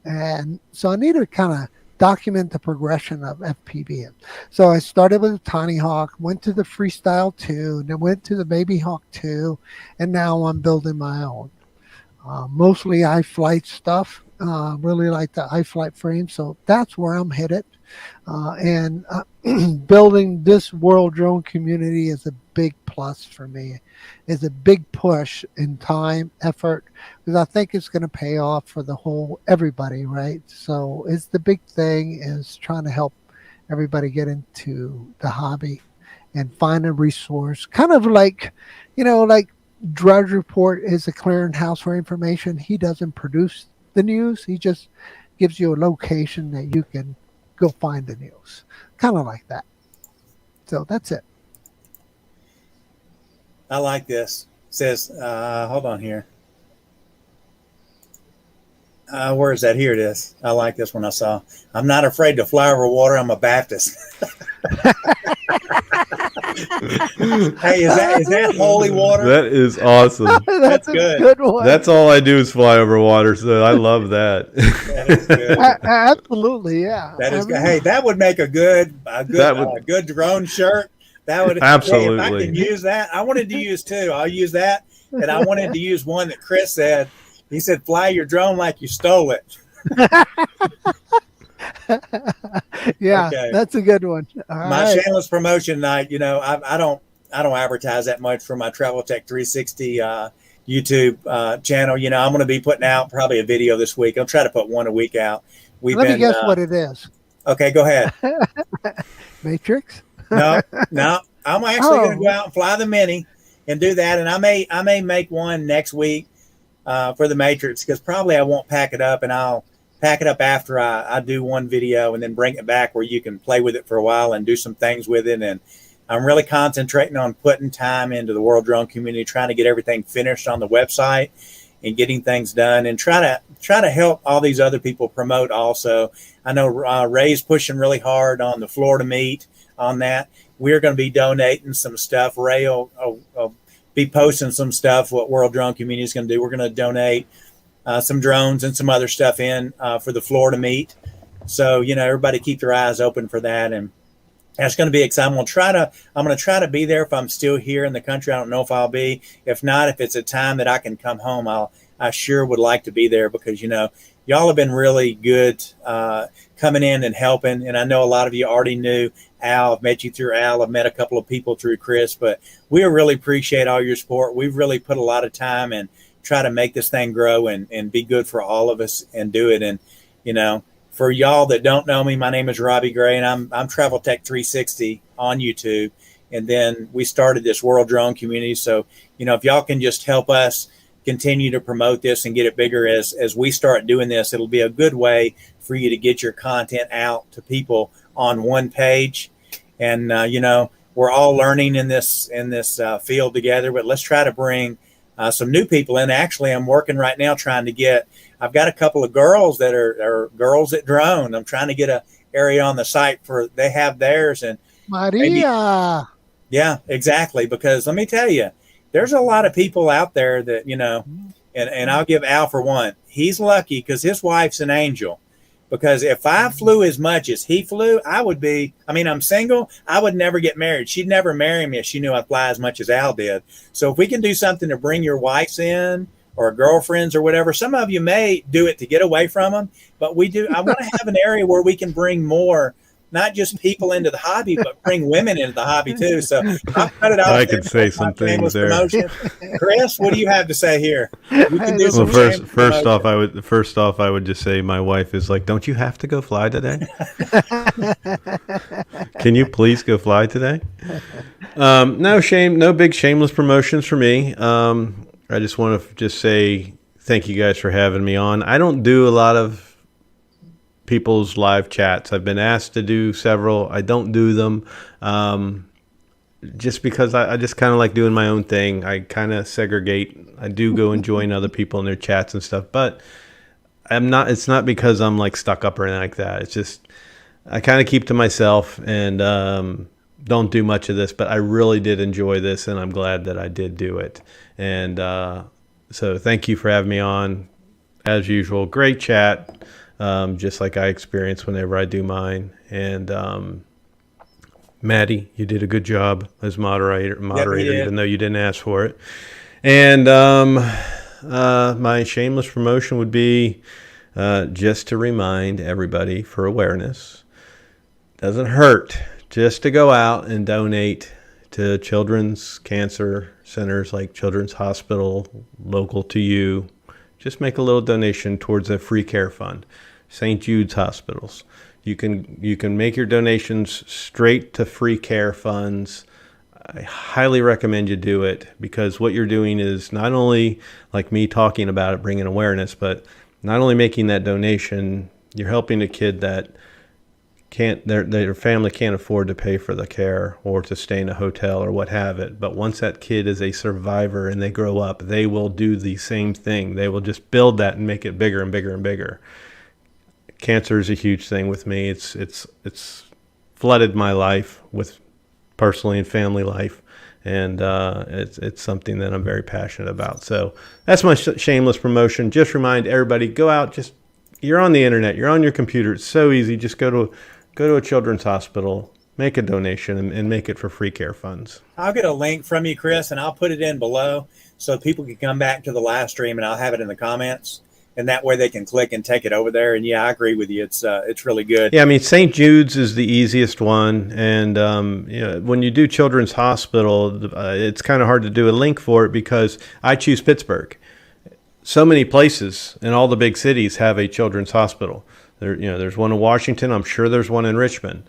and so I need to kind of document the progression of FPV. So I started with the Tiny Hawk, went to the Freestyle 2, then went to the Baby Hawk 2, and now I'm building my own. Mostly iFlight stuff. Really like the iFlight frame, so that's where I'm headed. And building this World Drone community is a big plus for me. It's a big push in time, effort, because I think it's going to pay off for everybody, right? So it's the big thing is trying to help everybody get into the hobby and find a resource, kind of like, like Drudge Report is a clearinghouse for information. He doesn't produce the news. He just gives you a location that you can go find the news, kind of like that. So that's it.
I like this. It says, hold on here. Where is that? Here it is. I like this one I saw. I'm not afraid to fly over water. I'm a Baptist. Hey, is that holy water?
That is awesome.
That's good
one.
That's all I do is fly over water, so I love that.
That is good.
Absolutely, yeah.
That is good. Hey, that would make a good drone shirt. That would
absolutely.
Hey, if I can use that, I wanted to use two. I'll use that, and I wanted to use one that Chris said. He said, "Fly your drone like you stole it."
Yeah, okay. That's a good one.
My shameless promotion night. I don't advertise that much for my Travel Tech 360 YouTube channel. I'm going to be putting out probably a video this week. I'll try to put one a week out.
Let me guess what it is.
Okay, go ahead.
Matrix?
No. I'm actually going to go out and fly the Mini and do that, and I may make one next week for the Matrix, because probably I won't pack it up, and I'll pack it up after I do one video and then bring it back where you can play with it for a while and do some things with it. And I'm really concentrating on putting time into the World Drone community, trying to get everything finished on the website and getting things done, and try to help all these other people promote also. I know Ray's pushing really hard on the Florida Meet on that. we're going to be donating some stuff. Ray will be posting some stuff, what World Drone Community is going to do. We're going to donate some drones and some other stuff in for the Florida meet. So, everybody keep their eyes open for that. And that's going to be exciting. I'm going to try to be there if I'm still here in the country. I don't know if I'll be. If not, if it's a time that I can come home, I sure would like to be there because, y'all have been really good coming in and helping. And I know a lot of you already knew Al. I've met you through Al. I've met a couple of people through Chris, but we really appreciate all your support. We've really put a lot of time and try to make this thing grow and be good for all of us and do it. And, for y'all that don't know me, my name is Robbie Gray, and I'm Travel Tech 360 on YouTube. And then we started this World Drone Community. So, if y'all can just help us continue to promote this and get it bigger as we start doing this, it'll be a good way for you to get your content out to people on one page. And, we're all learning in this field together, but let's try to bring some new people in. Actually, I'm working right now I've got a couple of girls that are girls that drone. I'm trying to get an area on the site they have theirs. And
Maria.
Yeah, exactly. Because let me tell you, there's a lot of people out there that, and I'll give Al for one. He's lucky because his wife's an angel. Because if I flew as much as he flew, I'm single. I would never get married. She'd never marry me if she knew I'd fly as much as Al did. So if we can do something to bring your wives in or girlfriends or whatever, some of you may do it to get away from them, but I want to have an area where we can bring more, not just people into the hobby, but bring women into the hobby too. So I'll cut it off.
I could say some things there.
Promotion. Chris, what do you have to say here? We can do some
first off, I would just say my wife is like, "Don't you have to go fly today? Can you please go fly today?" No big shameless promotions for me. I just want to say thank you guys for having me on. I don't do a lot of people's live chats. I've been asked to do several. I don't do them just because I just kind of like doing my own thing. I kind of segregate. I do go and join other people in their chats and stuff, but it's not because I'm like stuck up or anything like that. It's just I kind of keep to myself and don't do much of this, but I really did enjoy this and I'm glad that I did do it. And so thank you for having me on. As usual, great chat. Just like I experience whenever I do mine. And Maddie, you did a good job as moderator, even though you didn't ask for it. And my shameless promotion would be just to remind everybody for awareness. Doesn't hurt just to go out and donate to children's cancer centers like Children's Hospital, local to you. Just make a little donation towards a free care fund. St. Jude's hospitals. You can make your donations straight to free care funds. I highly recommend you do it because what you're doing is not only like me talking about it, bringing awareness, but not only making that donation, you're helping a kid that their family can't afford to pay for the care or to stay in a hotel or what have it. But once that kid is a survivor and they grow up, they will do the same thing. They will just build that and make it bigger and bigger and bigger. Cancer is a huge thing with me. It's flooded my life with personally and family life, and it's something that I'm very passionate about. So that's my shameless promotion. Just remind everybody, go out. You're on the internet. You're on your computer. It's so easy. Just go to a children's hospital, make a donation, and make it for free care funds.
I'll get a link from you, Chris, and I'll put it in below so people can come back to the live stream, and I'll have it in the comments. And that way they can click and take it over there. And yeah, I agree with you. It's really good.
Yeah, I mean, St. Jude's is the easiest one. And when you do Children's Hospital, it's kind of hard to do a link for it because I choose Pittsburgh. So many places in all the big cities have a children's hospital. There's one in Washington. I'm sure there's one in Richmond.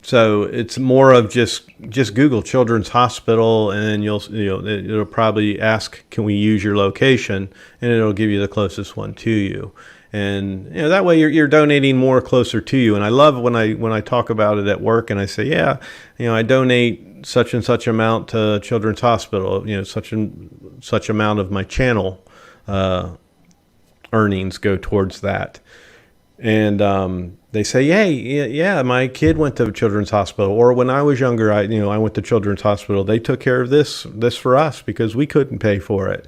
So it's more of just Google Children's Hospital, and then it'll probably ask, "Can we use your location?" And it'll give you the closest one to you. And that way you're donating more closer to you. And I love when I talk about it at work and I say, "Yeah, I donate such and such amount to Children's Hospital. Such and such amount of my channel earnings go towards that." And they say, hey, yeah, my kid went to Children's Hospital, or when I was younger, I went to Children's Hospital. They took care of this for us because we couldn't pay for it.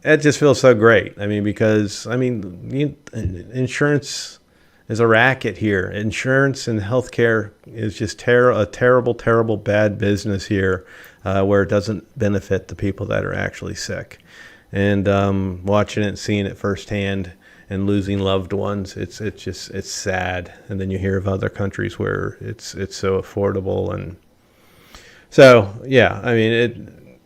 It just feels so great. I mean, because insurance is a racket here. Insurance and healthcare is just a terrible, terrible, bad business here, where it doesn't benefit the people that are actually sick. And watching it, seeing it firsthand, and losing loved ones, it's sad. And then you hear of other countries where it's so affordable. And so, yeah, I mean,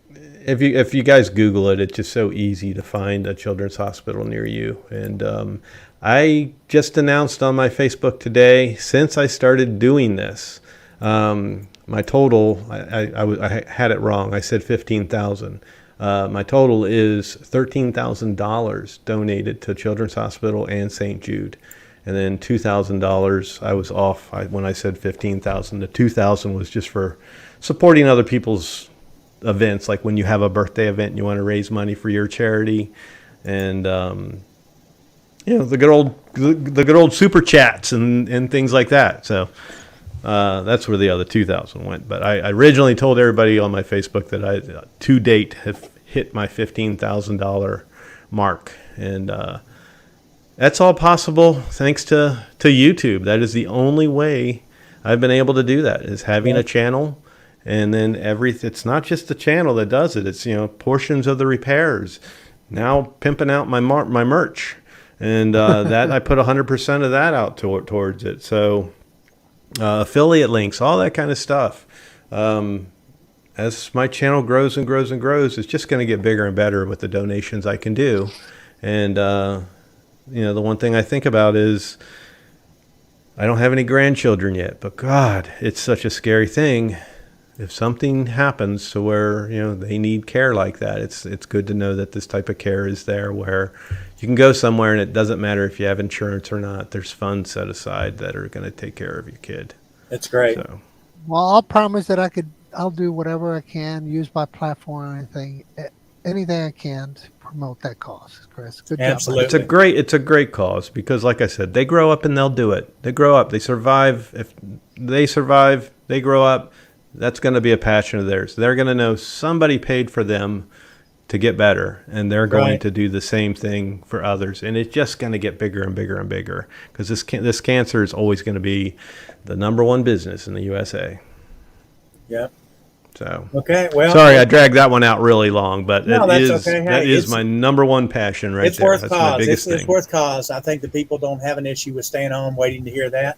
if you guys Google it, it's just so easy to find a children's hospital near you. And I just announced on my Facebook today, since I started doing this, my total, I had it wrong. I said 15,000. My total is $13,000 donated to Children's Hospital and St. Jude. And then $2,000, I was off when I said 15,000. The 2,000 was just for supporting other people's events, like when you have a birthday event and you want to raise money for your charity. And the good old super chats and things like that. So that's where the other 2,000 went. But I originally told everybody on my Facebook that I to date have hit my $15,000 mark, and that's all possible thanks to YouTube. That is the only way I've been able to do that, is having a channel. And then it's not just the channel that does it. It's, portions of the repairs. Now pimping out my merch. And that I put 100% of that out towards it. So affiliate links, all that kind of stuff. As my channel grows and grows and grows, it's just going to get bigger and better with the donations I can do. And, the one thing I think about is I don't have any grandchildren yet. But, God, it's such a scary thing. If something happens to where, they need care like that, it's good to know that this type of care is there, where you can go somewhere and it doesn't matter if you have insurance or not. There's funds set aside that are going to take care of your kid.
That's great.
So.
Well, I'll promise that I'll do whatever I can, use my platform or anything I can to promote that cause, Chris. Good job.
Absolutely.
It's a great cause, because like I said, they grow up and they'll do it. They grow up, they survive. If they survive, they grow up. That's going to be a passion of theirs. They're going to know somebody paid for them to get better, and they're going to do the same thing for others. And it's just going to get bigger and bigger and bigger, because this cancer is always going to be the number one business in the USA.
Yep.
So
okay, well,
sorry I dragged that one out really long, but
that
is my number one passion right
it's
there.
Worth
That's
cause.
my biggest thing.
It's worth cause. I think the people don't have an issue with staying on waiting to hear that.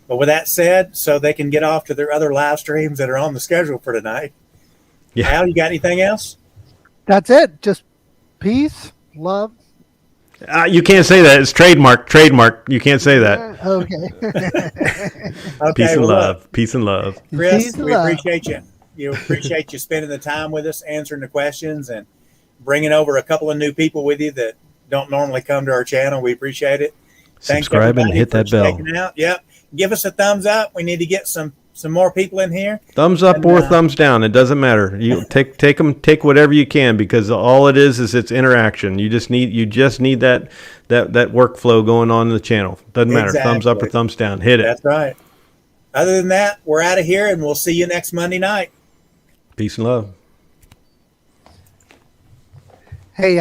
But with that said, so they can get off to their other live streams that are on the schedule for tonight. Yeah. Al, you got anything else?
That's it. Just peace, love.
You can't say that. It's trademark. You can't say that.
Okay.
Peace and love. Peace and love.
Chris, we appreciate you. You appreciate you spending the time with us, answering the questions, and bringing over a couple of new people with you that don't normally come to our channel. We appreciate it.
Subscribe and hit that bell.
Yep. Give us a thumbs up. We need to get some more people in here.
Thumbs up or thumbs down. It doesn't matter. You take whatever you can, because all it is it's interaction. You just need that workflow going on in the channel. Doesn't matter.
Exactly.
Thumbs up or thumbs down. Hit it.
That's right. Other than that, we're out of here, and we'll see you next Monday night.
Peace and love.